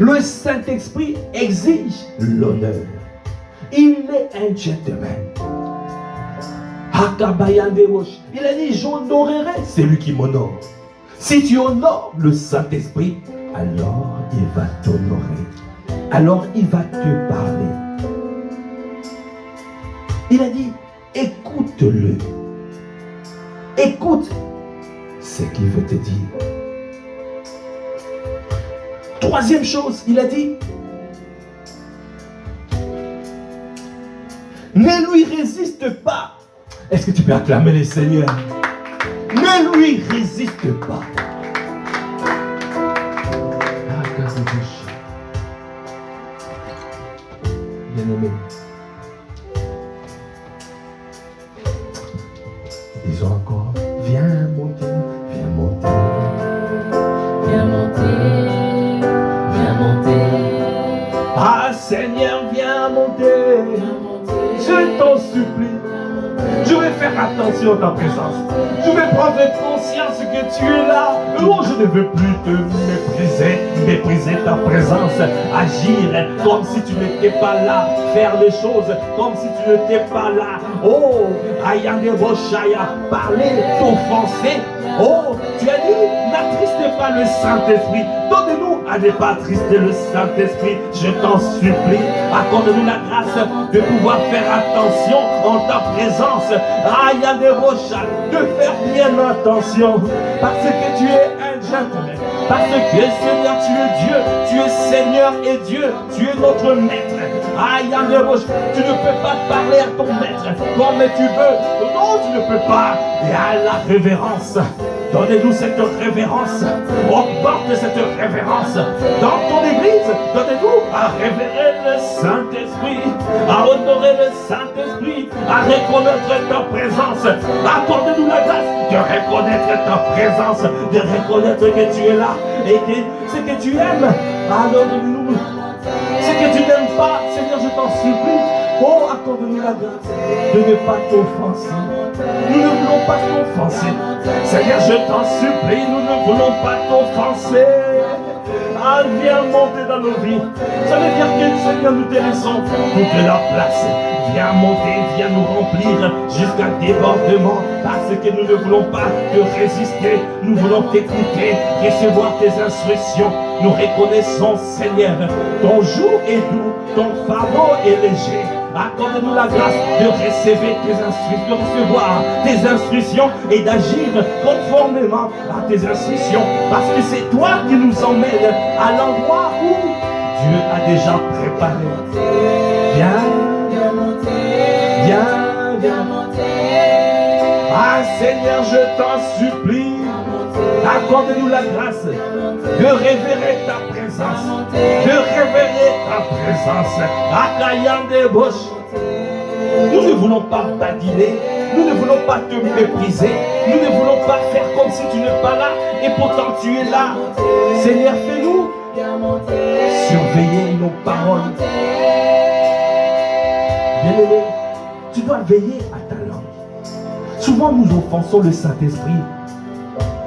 Le Saint-Esprit exige l'honneur. Il est un gentleman. Il a dit, j'honorerai celui qui m'honore. Si tu honores le Saint-Esprit, alors il va t'honorer. Alors il va te parler. Il a dit, écoute-le. Écoute ce qu'il veut te dire. Troisième chose, il a dit, ne lui résiste pas. Est-ce que tu peux acclamer le Seigneur? Ne lui résiste pas. Bien-aimé, disons encore, viens monter, viens monter, viens monter, viens monter. Ah Seigneur, viens monter, je t'en supplie. Je vais faire attention à ta présence. Je vais prendre conscience que tu es là. Oh, je ne veux plus te mépriser ta présence. Agir comme si tu n'étais pas là. Faire les choses comme si tu n'étais pas là. Oh, Ayande Boshaya, parler, t'offenser. Oh, tu as dit, n'attristez pas le Saint-Esprit. Donne-nous à ne pas attrister le Saint-Esprit. Je t'en supplie. Accorde-nous la grâce de pouvoir faire attention en ta présence. De faire bien attention. Parce que tu es un gentleman. Parce que Seigneur, tu es Dieu. Tu es Seigneur et Dieu. Tu es notre maître. Tu ne peux pas parler à ton maître comme tu veux. Non, tu ne peux pas. Et à la révérence. Donnez-nous cette révérence. Porte cette révérence dans ton église. Donnez-nous à révérer le Saint-Esprit, à honorer le Saint-Esprit, à reconnaître ta présence. Accorde-nous la grâce de reconnaître ta présence, de reconnaître que tu es là et que ce que tu aimes. Alors donne-nous ce que tu n'aimes pas. Seigneur, je t'en supplie. Oh, accorde-nous la grâce de ne pas t'offenser. Nous ne voulons pas t'offenser. Seigneur, je t'en supplie, nous ne voulons pas t'offenser. Ah, viens monter dans nos vies. Ça veut dire que, Seigneur, nous te laissons toute la place. Viens monter, viens nous remplir jusqu'à débordement. Parce que nous ne voulons pas te résister. Nous voulons t'écouter, recevoir tes instructions. Nous reconnaissons, Seigneur, ton joug est doux, ton fardeau est léger. Accorde-nous la grâce de recevoir tes instructions et d'agir conformément à tes instructions. Parce que c'est toi qui nous emmènes à l'endroit où Dieu a déjà préparé. Viens monter, viens monter. Ah Seigneur, je t'en supplie. Accorde-nous la grâce de révérer ta présence, de révérer ta présence. Akayande Bosh. Nous ne voulons pas badiner, nous ne voulons pas te mépriser, nous ne voulons pas faire comme si tu n'es pas là et pourtant tu es là. Seigneur, fais-nous surveiller nos paroles. Bien-aimé, tu dois veiller à ta langue. Souvent nous offensons le Saint-Esprit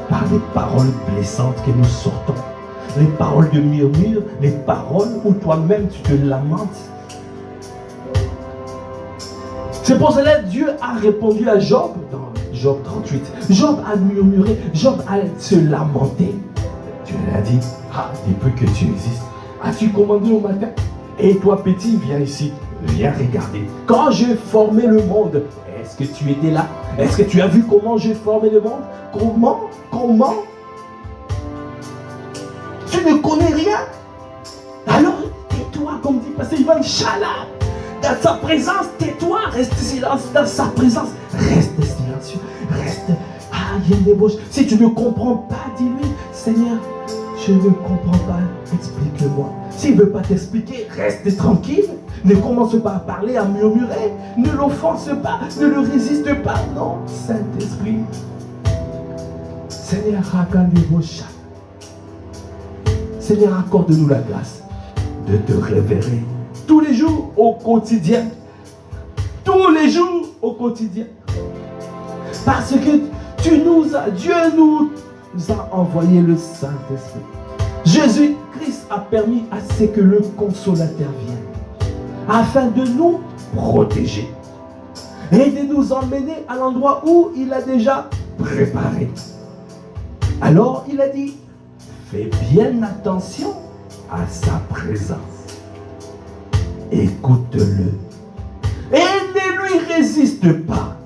par les paroles blessantes que nous sortons, les paroles de murmure, les paroles où toi-même tu te lamentes. C'est pour cela que Dieu a répondu à Job dans Job 38. Job a murmuré, Job a se lamenté. Dieu lui a dit, ah, depuis que tu existes, as-tu commandé au matin? Et toi petit, viens ici, viens regarder. Quand j'ai formé le monde, est-ce que tu étais là? Est-ce que tu as vu comment j'ai formé le monde? Comment? Tu ne connais rien? Alors, tais-toi, comme dit Pasteur Ivan, Shala. Dans sa présence, tais-toi, reste silence. Dans sa présence, reste silencieux. Reste. Ah, il y a des bouches. Si tu ne comprends pas, dis-lui, Seigneur, je ne comprends pas, explique-le-moi. S'il ne veut pas t'expliquer, reste tranquille. Ne commence pas à parler, à murmurer. Ne l'offense pas, ne le résiste pas. Non, Saint-Esprit. Seigneur, accorde-nous la grâce de te révérer tous les jours au quotidien. Tous les jours au quotidien. Parce que Dieu nous a envoyé le Saint-Esprit. Jésus-Christ a permis à ce que le Consolateur vienne, afin de nous protéger et de nous emmener à l'endroit où il a déjà préparé. Alors il a dit, fais bien attention à sa présence. Écoute-le. Et ne lui lui résiste pas.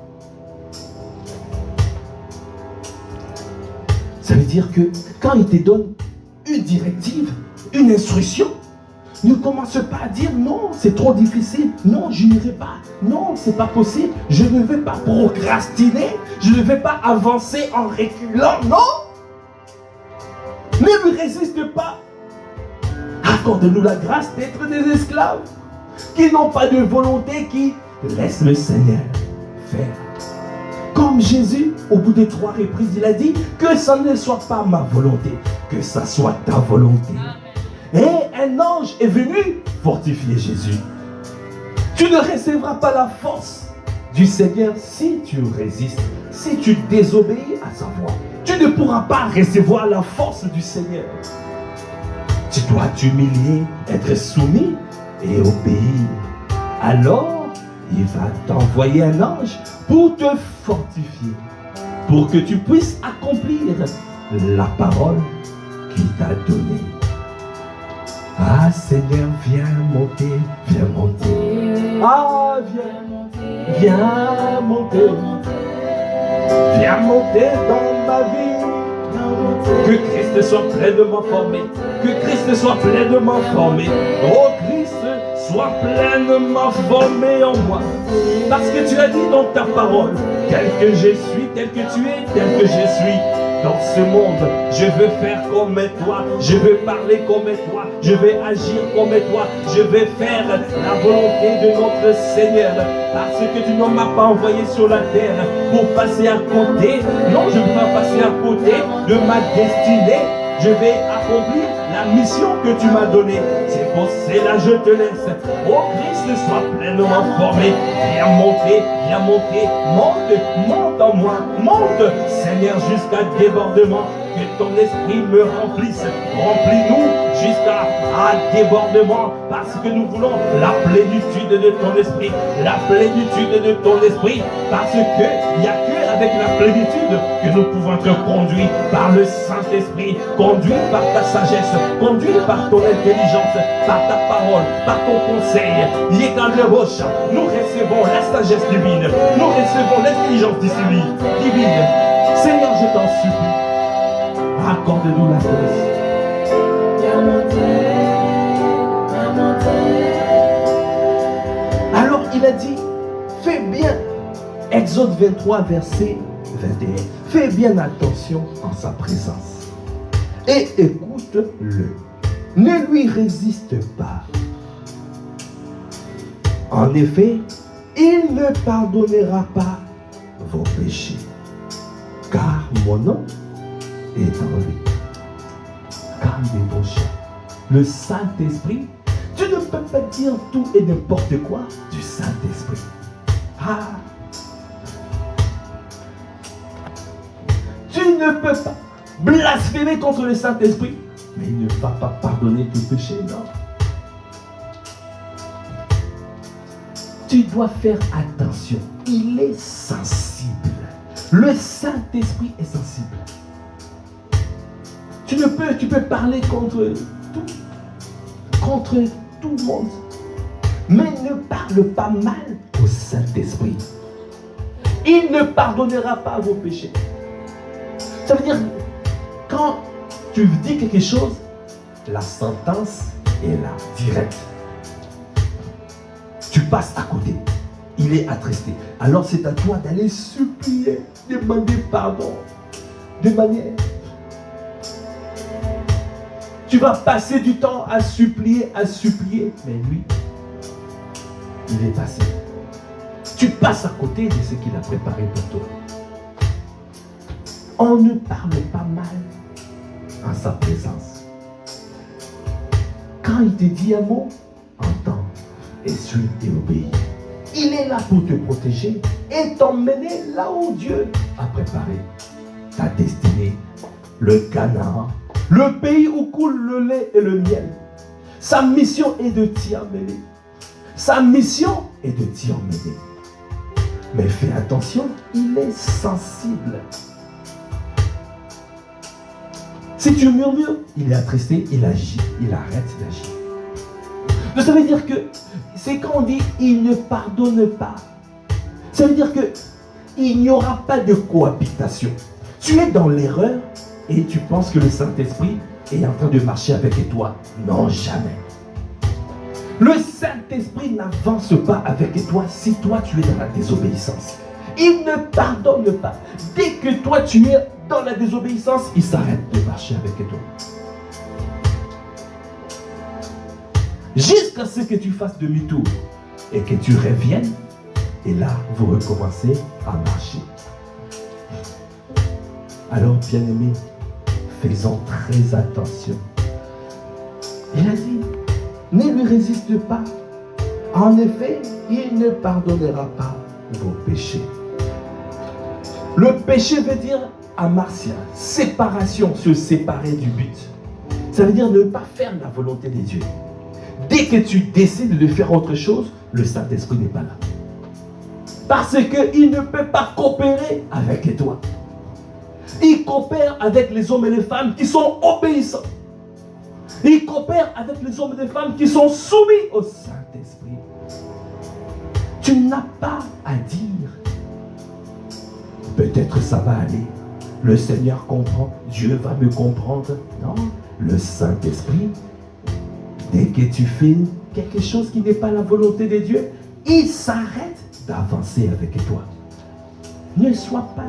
Ça veut dire que quand il te donne une directive, une instruction, ne commence pas à dire non, c'est trop difficile, non, je n'irai pas, non, c'est pas possible, je ne vais pas procrastiner, je ne vais pas avancer en reculant, non. Ne lui résiste pas. Accorde-nous la grâce d'être des esclaves qui n'ont pas de volonté, qui laissent le Seigneur faire. Comme Jésus, au bout de 3 reprises, il a dit que ça ne soit pas ma volonté, que ça soit ta volonté. Et un ange est venu fortifier Jésus. Tu ne recevras pas la force du Seigneur si tu résistes, si tu désobéis à sa voix. Tu ne pourras pas recevoir la force du Seigneur. Tu dois t'humilier, être soumis et obéir. Alors, il va t'envoyer un ange pour te fortifier, pour que tu puisses accomplir la parole qu'il t'a donnée. Ah Seigneur, viens monter, viens monter. Ah, viens monter. Viens monter dans ma vie. Que Christ soit pleinement formé. Que Christ soit pleinement formé. Oh Christ, sois pleinement formé en moi. Parce que tu as dit dans ta parole, tel que je suis, tel que tu es, tel que je suis. Dans ce monde, je veux faire comme toi, je veux parler comme toi, je veux agir comme toi, je veux faire la volonté de notre Seigneur. Parce que tu ne m'as pas envoyé sur la terre pour passer à côté. Non, je ne veux pas passer à côté de ma destinée. Je vais accomplir la mission que tu m'as donnée. C'est pour cela je te laisse. Oh Christ, sois pleinement formé. Viens monter, monte en moi, monte, Seigneur, jusqu'à débordement. Que ton esprit me remplisse. Remplis-nous jusqu'à débordement. Parce que nous voulons la plénitude de ton esprit. La plénitude de ton esprit. Parce qu'il n'y a que avec la plénitude que nous pouvons être conduits par le Saint-Esprit. Conduits par ta sagesse. Conduits par ton intelligence. Par ta parole. Par ton conseil. Nous recevons la sagesse divine. Nous recevons l'intelligence divine. Seigneur, je t'en supplie. Accorde-nous la grâce. Alors il a dit, fais bien, Exode 23, verset 21, fais bien attention en sa présence et écoute-le. Ne lui résiste pas. En effet, il ne pardonnera pas vos péchés, car mon nom est en lui. Calme ton chien. Le Saint-Esprit, tu ne peux pas dire tout et n'importe quoi du Saint-Esprit. Tu ne peux pas blasphémer contre le Saint-Esprit, mais il ne va pas pardonner tes péchés, non. Tu dois faire attention. Il est sensible. Le Saint-Esprit est sensible. Tu peux parler contre tout le monde. Mais ne parle pas mal au Saint-Esprit. Il ne pardonnera pas vos péchés. Ça veut dire, quand tu dis quelque chose, la sentence est là, directe. Tu passes à côté. Il est attristé. Alors c'est à toi d'aller supplier, demander pardon. De manière. Tu vas passer du temps à supplier, mais lui, il est passé. Tu passes à côté de ce qu'il a préparé pour toi. On ne parle pas mal en sa présence. Quand il te dit un mot, entends et suis et obéis. Il est là pour te protéger et t'emmener là où Dieu a préparé ta destinée, le Canaan, le pays où coule le lait et le miel. Sa mission est de t'y emmener. Sa mission est de t'y emmener. Mais fais attention, il est sensible. Si tu murmures, il est attristé, il agit, il arrête d'agir. Ça veut dire que c'est quand on dit il ne pardonne pas. Ça veut dire qu'il n'y aura pas de cohabitation. Tu es dans l'erreur et tu penses que le Saint-Esprit est en train de marcher avec toi. Non, jamais. Le Saint-Esprit n'avance pas avec toi si toi tu es dans la désobéissance. Il ne pardonne pas. Dès que toi tu es dans la désobéissance, il s'arrête de marcher avec toi. Jusqu'à ce que tu fasses demi-tour et que tu reviennes, et là, vous recommencez à marcher. Alors, bien-aimés, faisons très attention. Il a dit, ne lui résiste pas. En effet, il ne pardonnera pas vos péchés. Le péché veut dire, à Marcia, séparation, se séparer du but. Ça veut dire ne pas faire la volonté de Dieu. Dès que tu décides de faire autre chose, le Saint-Esprit n'est pas là. Parce qu'il ne peut pas coopérer avec toi. Il coopère avec les hommes et les femmes qui sont obéissants. Il coopère avec les hommes et les femmes qui sont soumis au Saint-Esprit. Tu n'as pas à dire, peut-être ça va aller. Le Seigneur comprend, Dieu va me comprendre. Non, le Saint-Esprit, dès que tu fais quelque chose qui n'est pas la volonté de Dieu, il s'arrête d'avancer avec toi. Ne sois pas.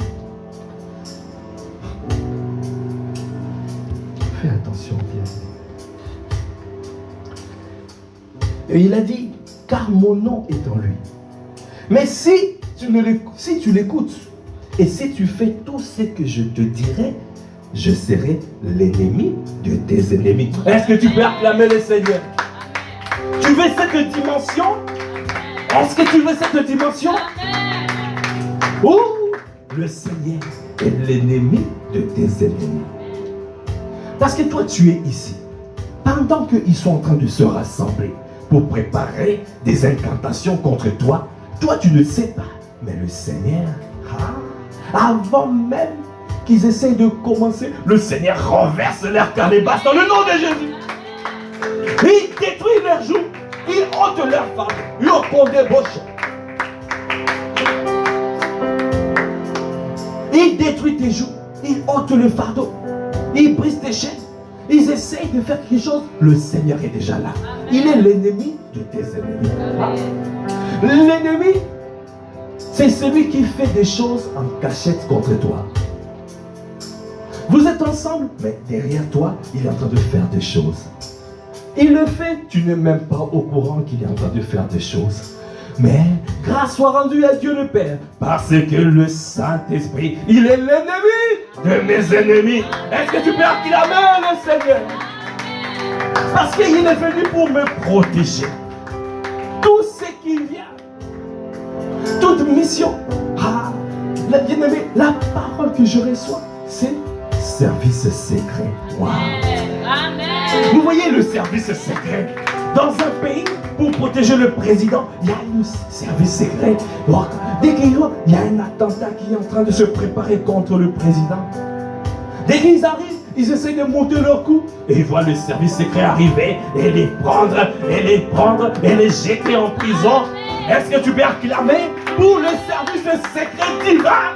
Fais attention, bien. Et il a dit, car mon nom est en lui. Mais si tu l'écoutes, et si tu fais tout ce que je te dirai, je serai l'ennemi de tes ennemis. Est-ce que tu peux acclamer le Seigneur? Tu veux cette dimension? Est-ce que tu veux cette dimension? Où le Seigneur est l'ennemi de tes ennemis. Parce que toi, tu es ici. Pendant qu'ils sont en train de se rassembler pour préparer des incantations contre toi, toi, tu ne sais pas. Mais le Seigneur, avant même qu'ils essayent de commencer, le Seigneur renverse leur calebasse dans le nom de Jésus. Il détruit leurs joues. Il ôte leur femme. Il ôte des bouches. Il détruit tes joues. Il ôte le fardeau. Il brise tes chaînes. Ils essayent de faire quelque chose. Le Seigneur est déjà là. Il est l'ennemi de tes ennemis. L'ennemi, c'est celui qui fait des choses en cachette contre toi. Vous êtes ensemble, mais derrière toi, il est en train de faire des choses. Il le fait, tu n'es même pas au courant qu'il est en train de faire des choses. Mais grâce soit rendue à Dieu le Père, parce que le Saint-Esprit, il est l'ennemi de mes ennemis. Est-ce que tu peux acclamer le Seigneur? Parce qu'il est venu pour me protéger. Tout ce qui vient, toute mission, la bien-aimée, la parole que je reçois, c'est service secret. Wow. Amen. Vous voyez le service secret? Dans un pays, pour protéger le président, il y a un service secret. Dès qu'il y a un attentat qui est en train de se préparer contre le président, dès qu'ils arrivent, ils essaient de monter leur coup et ils voient le service secret arriver et les prendre et les jeter en prison. Est-ce que tu peux acclamer pour le service secret divin?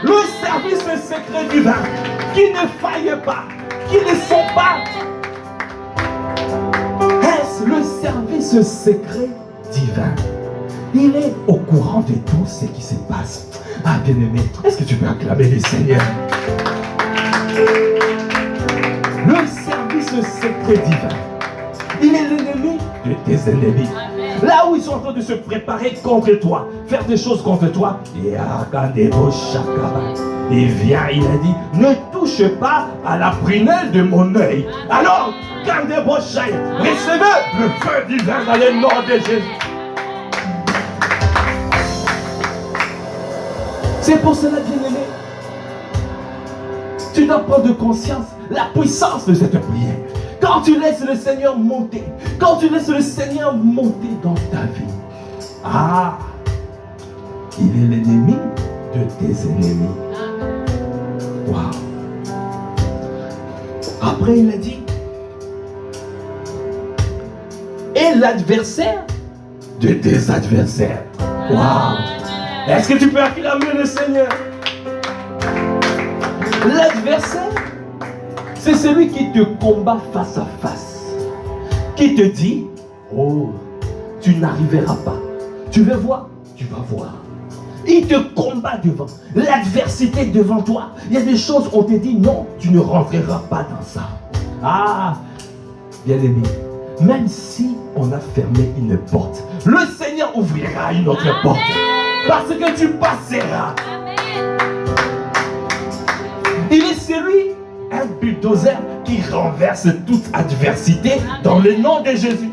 Le service secret divin qui ne faille pas, qui ne sont pas. Est-ce le service secret divin? Il est au courant de tout ce qui se passe. Ah, bien-aimé, est-ce que tu peux acclamer le Seigneur? Le service secret divin, il est l'ennemi de tes ennemis. Là où ils sont en train de se préparer contre toi, faire des choses contre toi, il vient, il a dit, ne touche pas à la prunelle de mon œil. Alors, recevez le feu divin dans le nom de Jésus. C'est pour cela, bien-aimé, tu dois prendre conscience la puissance de cette prière. Quand tu laisses le Seigneur monter, quand tu laisses le Seigneur monter dans ta vie, il est l'ennemi de tes ennemis. Wow. Après, il a dit, et l'adversaire de tes adversaires. Wow. Est-ce que tu peux acclamer le Seigneur? L'adversaire, c'est celui qui te combat face à face, qui te dit, oh, tu n'arriveras pas. Tu veux voir? Tu vas voir. Il te combat devant. L'adversité devant toi. Il y a des choses, on te dit, non, tu ne rentreras pas dans ça. Ah, bien aimé, même si on a fermé une porte, le Seigneur ouvrira une autre porte. Parce que tu passeras. Il est celui, un bulldozer, qui renverse toute adversité dans le nom de Jésus.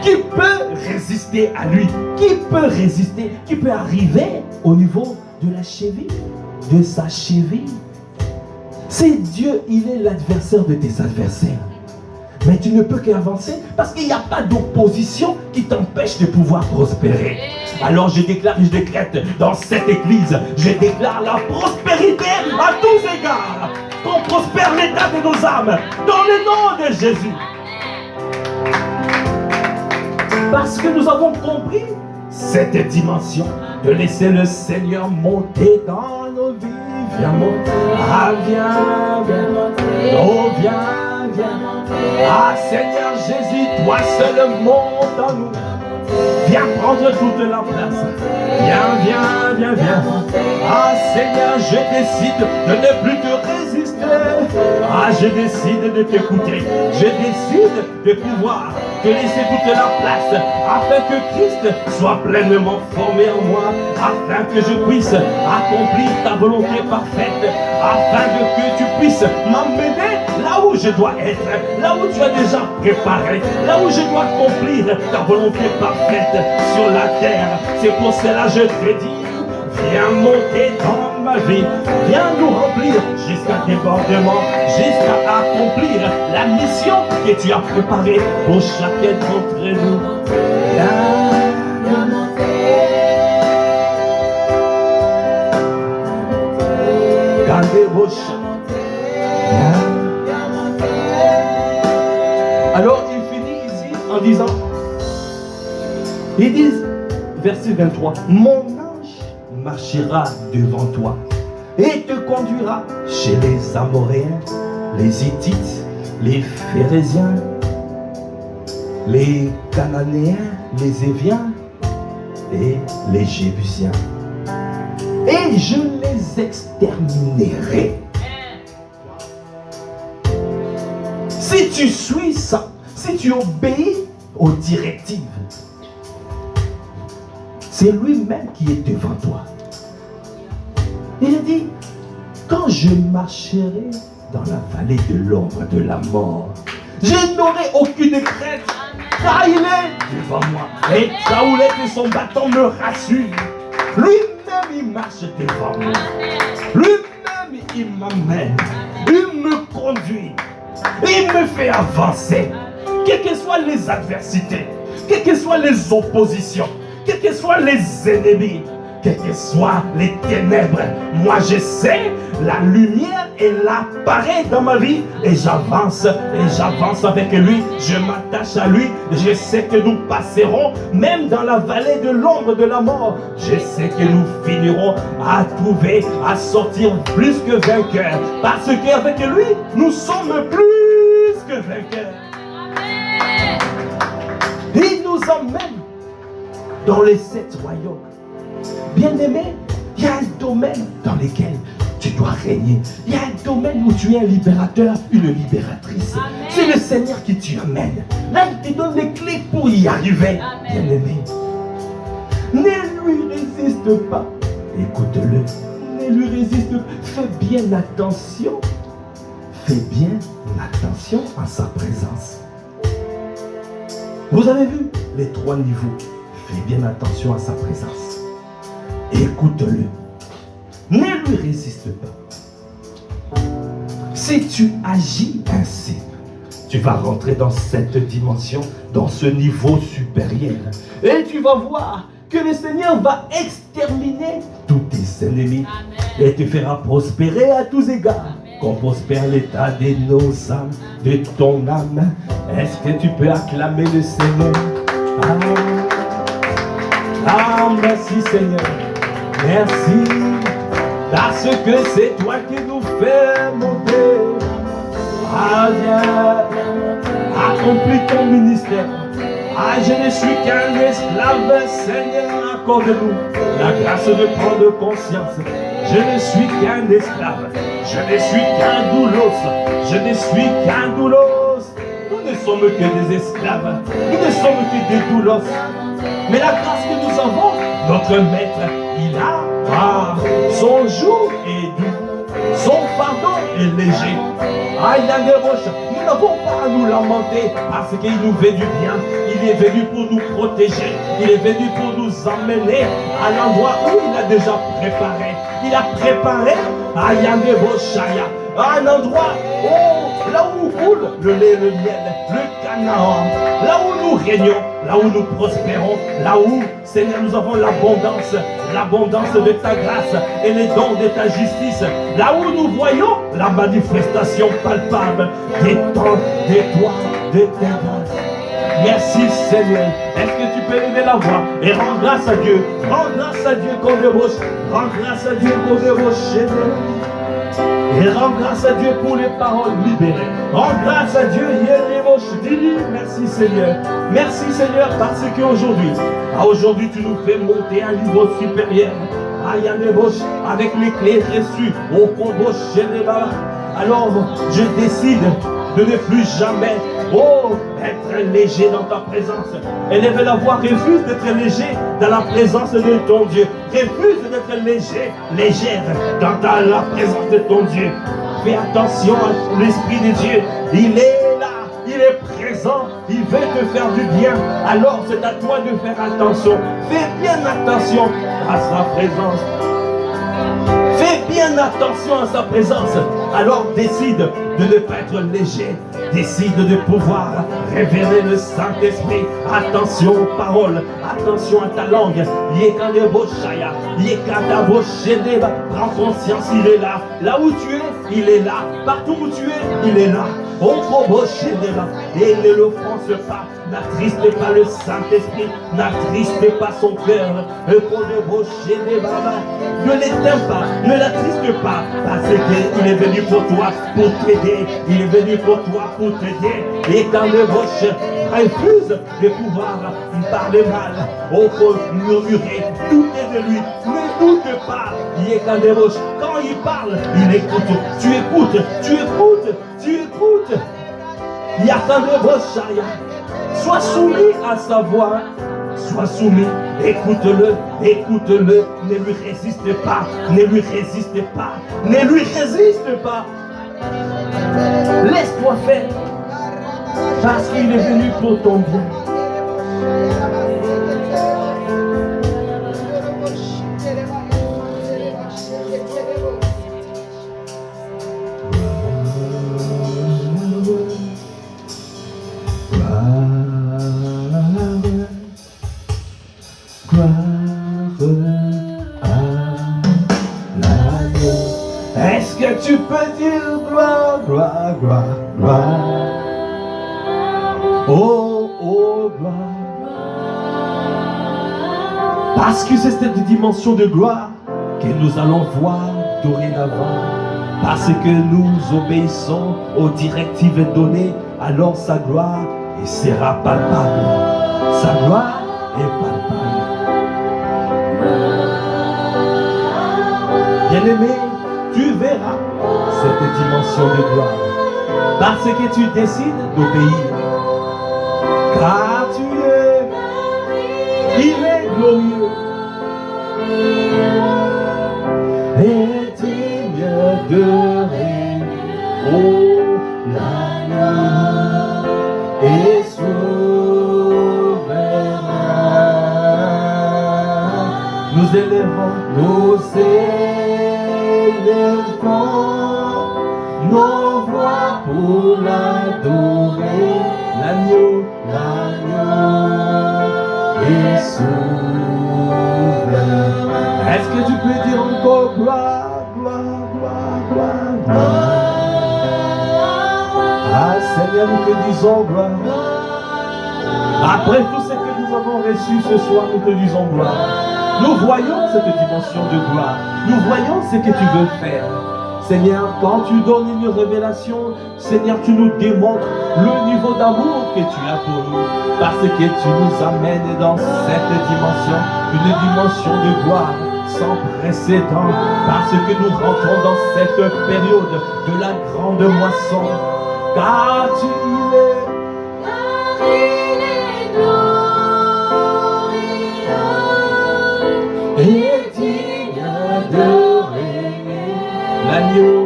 Qui peut résister à lui? Qui peut résister? Qui peut arriver au niveau de la cheville? De sa cheville? C'est Dieu, il est l'adversaire de tes adversaires. Mais tu ne peux qu'avancer parce qu'il n'y a pas d'opposition qui t'empêche de pouvoir prospérer. Alors je déclare et je décrète dans cette église, je déclare la prospérité à tous égards. Qu'on prospère l'état de nos âmes dans le nom de Jésus. Parce que nous avons compris cette dimension de laisser le Seigneur monter dans nos vies. Viens monter, ah viens, viens monter, oh viens, viens monter. Ah Seigneur Jésus, toi seul monte en nous. Viens prendre toute la place. Viens, viens, viens, viens. Ah Seigneur, je décide de ne plus te résister. Ah, je décide de t'écouter. Je décide de pouvoir te laisser toute la place afin que Christ soit pleinement formé en moi, afin que je puisse accomplir ta volonté parfaite, afin que tu puisses m'emmener là où je dois être, là où tu as déjà préparé, là où je dois accomplir ta volonté parfaite sur la terre. C'est pour cela je te dis, viens monter dans ma vie, viens nous remplir jusqu'à débordement, jusqu'à accomplir la mission que tu as préparée pour chacun d'entre nous. Viens gardez vos chants. Alors il finit ici en disant, ils disent, verset 23, mon ange marchera devant toi et te conduira chez les Amoréens, les Hittites, les Phérésiens, les Cananéens, les Éviens et les Jébusiens. Et je les exterminerai. Si tu suis ça, si tu obéis aux directives, c'est lui-même qui est devant toi. Il a dit, quand je marcherai dans la vallée de l'ombre de la mort, je n'aurai aucune crainte, car il est devant moi. Et sa houlette et son bâton me rassurent. Lui-même, il marche devant moi. Lui-même, il m'amène. Il me conduit. Il me fait avancer. Quelles que soient les adversités, quelles que soient les oppositions, quels que soient les ennemis, quelles que soient les ténèbres, moi je sais, la lumière est là, paraît dans ma vie, et j'avance avec lui, je m'attache à lui, je sais que nous passerons, même dans la vallée de l'ombre de la mort, je sais que nous finirons à trouver, à sortir plus que vainqueurs, parce qu'avec lui, nous sommes plus que vainqueurs. Il nous emmène dans les 7 royaumes. Bien-aimé, il y a un domaine dans lequel tu dois régner. Il y a un domaine où tu es un libérateur, une libératrice. C'est le Seigneur qui t'y amène. Là, il te donne les clés pour y arriver. Bien-aimé, ne lui résiste pas. Écoute-le. Ne lui résiste pas. Fais bien attention. Fais bien attention à sa présence. Vous avez vu les 3 niveaux. Fais bien attention à sa présence. Écoute-le. Ne lui résiste pas. Si tu agis ainsi, tu vas rentrer dans cette dimension, dans ce niveau supérieur. Et tu vas voir que le Seigneur va exterminer tous tes ennemis. Amen. Et te fera prospérer à tous égards. Qu'on prospère l'état de nos âmes, de ton âme. Est-ce que tu peux acclamer le Seigneur? Ah, merci Seigneur. Merci, parce que c'est toi qui nous fais monter. Ah, viens, accomplis ton ministère. Ah, je ne suis qu'un esclave, Seigneur, accorde-nous la grâce de prendre conscience. Je ne suis qu'un esclave, je ne suis qu'un doulos, je ne suis qu'un doulos. Nous ne sommes que des esclaves, nous ne sommes que des doulos. Mais la grâce que nous avons, notre maître, il a, son joug est doux, son fardeau est léger. Ah, il y a des roches, nous n'avons pas à nous lamenter parce qu'il nous fait du bien. Il est venu pour nous protéger, il est venu pour nous emmener à l'endroit où il a déjà préparé. Il a préparé à Yandeboshaya, un endroit là où coule le lait et le miel, le Canaan, là où nous régnons, là où nous prospérons, là où, Seigneur, nous avons l'abondance de ta grâce et les dons de ta justice, là où nous voyons la manifestation palpable des temps, des toi, de tes grâces. Merci Seigneur. Est-ce que tu peux lever la voix et rendre grâce à Dieu? Rends grâce à Dieu qu'on débauche. Rends grâce à Dieu qu'on débauche. Et rends grâce à Dieu pour les paroles libérées. Rends grâce à Dieu. Dis-lui merci Seigneur. Merci Seigneur parce qu'aujourd'hui, tu nous fais monter à un niveau supérieur. Avec les clés reçues au combo chez les babas. Alors je décide de ne plus jamais être léger dans ta présence. Élève la voix, refuse d'être léger dans la présence de ton Dieu. Refuse d'être légère dans la présence de ton Dieu. Fais attention à l'Esprit de Dieu. Il est là, il est présent, il veut te faire du bien. Alors c'est à toi de faire attention. Fais bien attention à sa présence. Fais bien attention à sa présence. Alors décide de ne pas être léger. Décide de pouvoir révéler le Saint-Esprit. Attention aux paroles. Attention à ta langue. Prends conscience, il est là. Là où tu es, il est là. Partout où tu es, il est là. Et ne l'offense pas. N'attriste pas le Saint-Esprit. N'attriste pas son cœur. Ne l'éteins pas. Ne l'attriste pas. Parce qu'il est venu pour toi, pour t'aider. Il est venu pour toi, pour t'aider. Et dans le roche, refuse de pouvoir parler mal. Pour murmurer. Tout est de lui. Ne doute pas. Il est dans les roches. Quand il parle, il écoute. Tu écoutes. Tu écoutes. Tu écoutes. Il y a dans les roches. Sois soumis à sa voix. Sois soumis, écoute-le, écoute-le, ne lui résiste pas, ne lui résiste pas, ne lui résiste pas. Laisse-toi faire, parce qu'il est venu pour ton bien. Est-ce que tu peux dire gloire, gloire, gloire, gloire? Oh, oh, gloire. Parce que c'est cette dimension de gloire que nous allons voir dorénavant. Parce que nous obéissons aux directives données, alors sa gloire sera palpable. Sa gloire est palpable. Bien-aimé, tu verras cette dimension de gloire parce que tu décides d'obéir. Car tu es, il est glorieux et digne de rire. Oh, l'agneau est souverain. Nous élevons nos voix pour l'adorer. L'agneau est souverain. Est-ce que tu peux dire encore gloire, gloire, gloire, gloire, gloire? Ah Seigneur, nous te disons gloire. Après tout ce que nous avons reçu ce soir, nous te disons gloire. Nous voyons cette dimension de gloire. Nous voyons ce que tu veux faire. Seigneur, quand tu donnes une révélation, Seigneur, tu nous démontres le niveau d'amour que tu as pour nous. Parce que tu nous amènes dans cette dimension, une dimension de gloire sans précédent. Parce que nous rentrons dans cette période de la grande moisson. Car tu es glorieux et digne de régner. L'agneau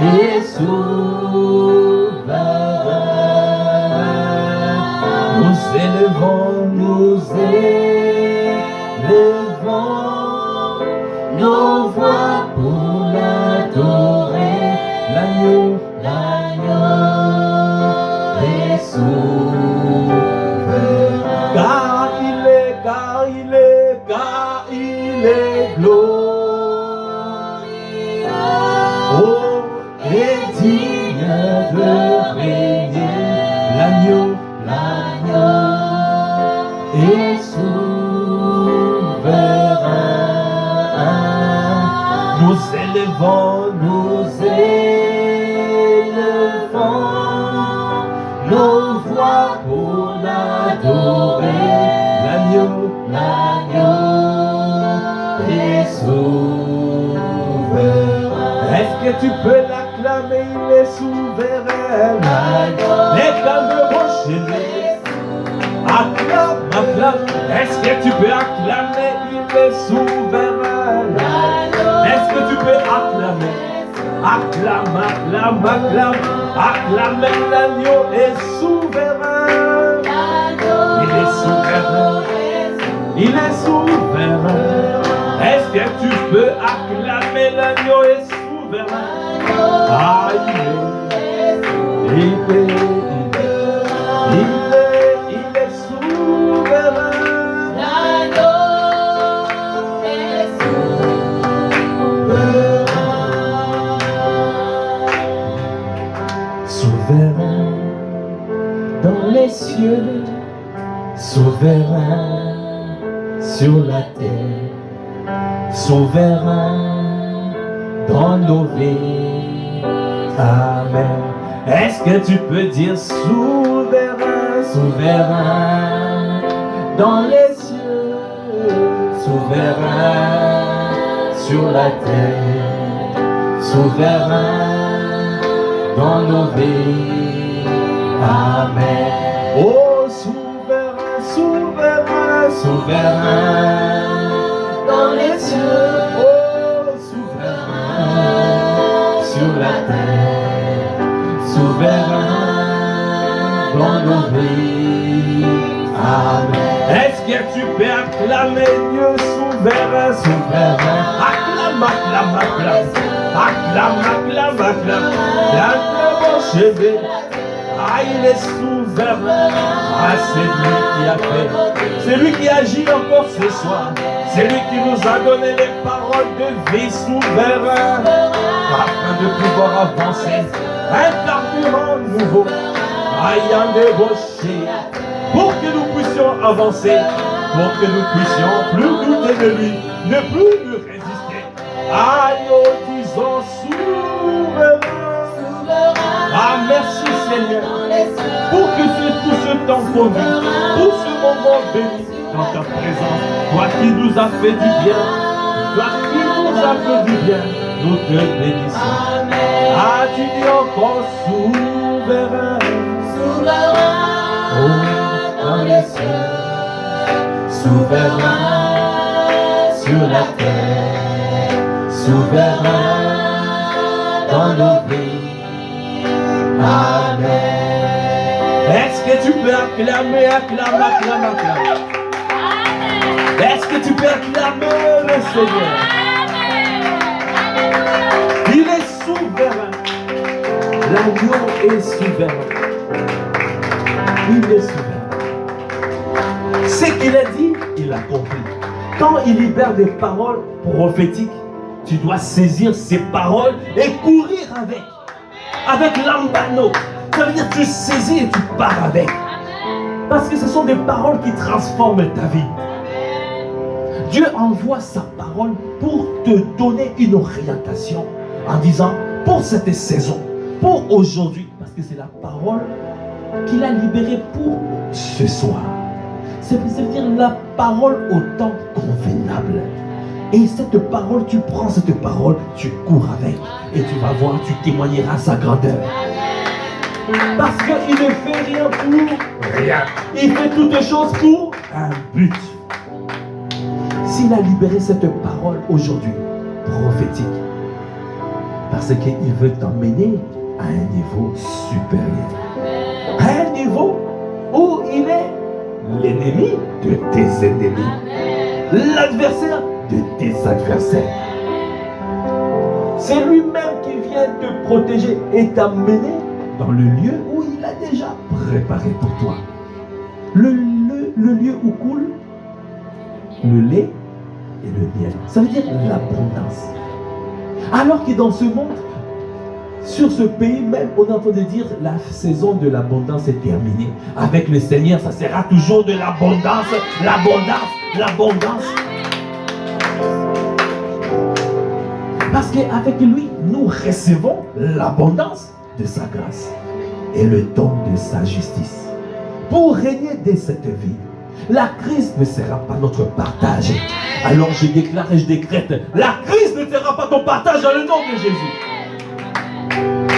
est souverain. Nous élevons nos voix pour l'adorer. L'agneau est souverain. Car il est glorieux. Oh, et digne de régner. L'agneau est souverain. Nous élevons nos voix pour l'adorer. L'agneau est souverain. Est-ce que tu peux l'acclamer? Il est souverain. Les calmes rochers. Acclame. Est-ce que tu peux acclamer? Il est souverain. Est-ce que tu peux acclamer? Acclame. Acclame, l'agneau est souverain. Il est souverain. Est-ce que tu peux acclamer? L'agneau est souverain. Ah, il est souverain. Souverain dans les cieux, souverain sur la terre, souverain dans nos vies. Amen. Est-ce que tu peux dire souverain, souverain dans les cieux, souverain sur la terre, souverain dans nos vies. Amen. Oh, souverain, souverain dans les cieux. Oh, souverain sur la terre, souverain dans nos vies. Amen. Est-ce que tu peux acclamer Dieu souverain, souverain? Acclame. Ah, il est souverain. Ah, c'est lui qui a fait. C'est lui qui agit encore ce soir. C'est lui qui nous a donné les paroles de vie souverain. Afin de pouvoir avancer. Un carburant nouveau. Ayant débauché. Pour que nous puissions avancer. Pour que nous puissions plus douter de lui. Ne plus lui résister. Aïe, nous disons souverain. Ah, merci Seigneur pour que tout ce temps connu, pour ce moment béni dans ta présence. Toi qui nous as fait du bien, toi qui nous as fait du bien, nous te bénissons. Ah, tu dis encore souverain, oh, dans les cieux, souverain sur la terre, souverain dans nos vies. Amen. Est-ce que tu peux acclamer? Est-ce que tu peux acclamer le Seigneur? Il est souverain. L'agneau est souverain. Il est souverain. Ce qu'il a dit, il accomplit. Quand il libère des paroles prophétiques, tu dois saisir ces paroles et courir avec l'ambano. Ça veut dire que tu saisis et tu pars avec. Parce que ce sont des paroles qui transforment ta vie. Dieu envoie sa parole pour te donner une orientation en disant, pour cette saison, pour aujourd'hui, parce que c'est la parole qu'il a libérée pour ce soir. Ça veut dire la parole au temps convenable. Et cette parole, tu prends cette parole, tu cours avec. Et tu vas voir, tu témoigneras sa grandeur. Parce qu'il ne fait rien pour rien. Il fait toutes choses pour un but. S'il a libéré cette parole aujourd'hui, prophétique, parce qu'il veut t'emmener à un niveau supérieur. À un niveau où il est l'ennemi de tes ennemis. L'adversaire de tes adversaires. C'est lui-même qui vient te protéger et t'amener dans le lieu où il a déjà préparé pour toi. Le lieu où coule le lait et le miel. Ça veut dire l'abondance. Alors que dans ce monde, sur ce pays même, on entend dire la saison de l'abondance est terminée. Avec le Seigneur, ça sera toujours de l'abondance, l'abondance, l'abondance. Parce qu'avec lui, nous recevons l'abondance de sa grâce et le don de sa justice. Pour régner dès cette vie, la crise ne sera pas notre partage. Alors je déclare et je décrète, la crise ne sera pas ton partage dans le nom de Jésus.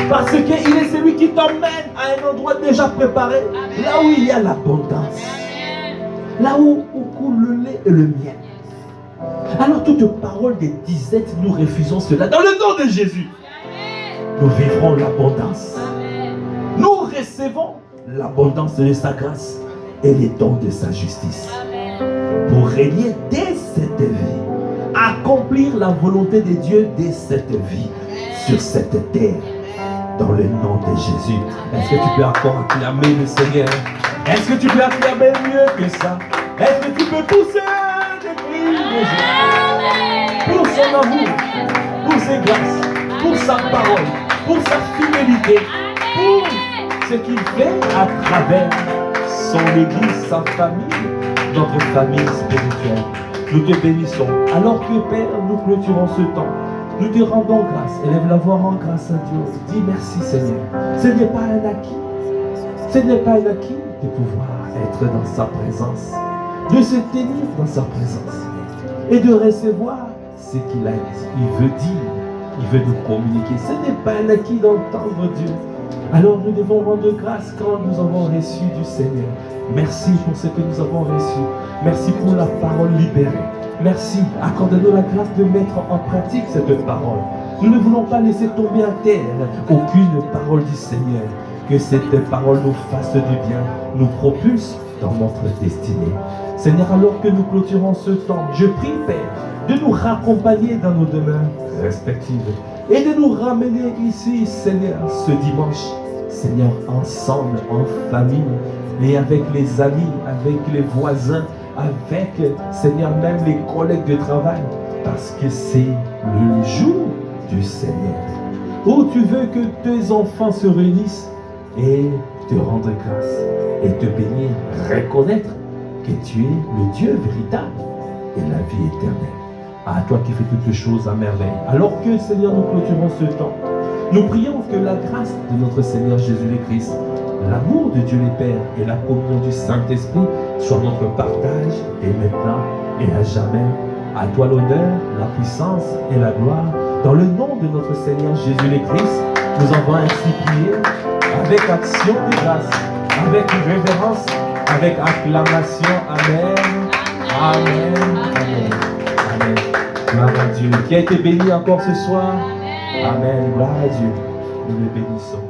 Parce qu'il est celui qui t'emmène à un endroit déjà préparé, là où il y a l'abondance, là où coule le lait et le miel. Alors toute parole de disette, nous refusons cela dans le nom de Jésus. Nous vivrons l'abondance. Nous recevons l'abondance de sa grâce et les dons de sa justice. Pour régner dès cette vie, accomplir la volonté de Dieu dès cette vie, sur cette terre, dans le nom de Jésus. Est-ce que tu peux encore acclamer le Seigneur? Est-ce que tu peux acclamer mieux que ça? Est-ce que tu peux pousser des cris de joie pour son amour, pour ses grâces, pour sa parole, pour sa fidélité, pour ce qu'il fait à travers son Église, sa famille, notre famille spirituelle. Nous te bénissons. Alors que Père, nous clôturons ce temps. Nous te rendons grâce. Élève la voix en grâce à Dieu. Dis merci Seigneur. Ce n'est pas un acquis. Ce n'est pas un acquis de pouvoir être dans sa présence, de se tenir dans sa présence et de recevoir ce qu'il a dit. Il veut dire, il veut nous communiquer. Ce n'est pas un acquis d'entendre Dieu. Alors nous devons rendre grâce quand nous avons reçu du Seigneur. Merci pour ce que nous avons reçu. Merci pour la parole libérée. Merci, accorde-nous la grâce de mettre en pratique cette parole. Nous ne voulons pas laisser tomber à terre aucune parole du Seigneur. Que cette parole nous fasse du bien, nous propulse dans notre destinée. Seigneur, alors que nous clôturons ce temps, je prie, Père, de nous raccompagner dans nos demeures respectives et de nous ramener ici, Seigneur, ce dimanche, Seigneur, ensemble, en famille, et avec les amis, avec les voisins, avec, Seigneur, même les collègues de travail, parce que c'est le jour du Seigneur, où tu veux que tes enfants se réunissent et te rendre grâce et te bénir, reconnaître que tu es le Dieu véritable et la vie éternelle. À toi qui fais toutes choses à merveille. Alors que, Seigneur, nous clôturons ce temps, nous prions que la grâce de notre Seigneur Jésus-Christ, l'amour de Dieu le Père et la communion du Saint-Esprit soient notre partage et maintenant et à jamais. À toi l'honneur, la puissance et la gloire. Dans le nom de notre Seigneur Jésus-Christ, nous avons ainsi prié avec action de grâce, avec révérence, avec acclamation. Amen. Amen. Amen. Amen. Gloire à Dieu. Qui a été béni encore ce soir? Amen. Gloire à Dieu. Nous le bénissons.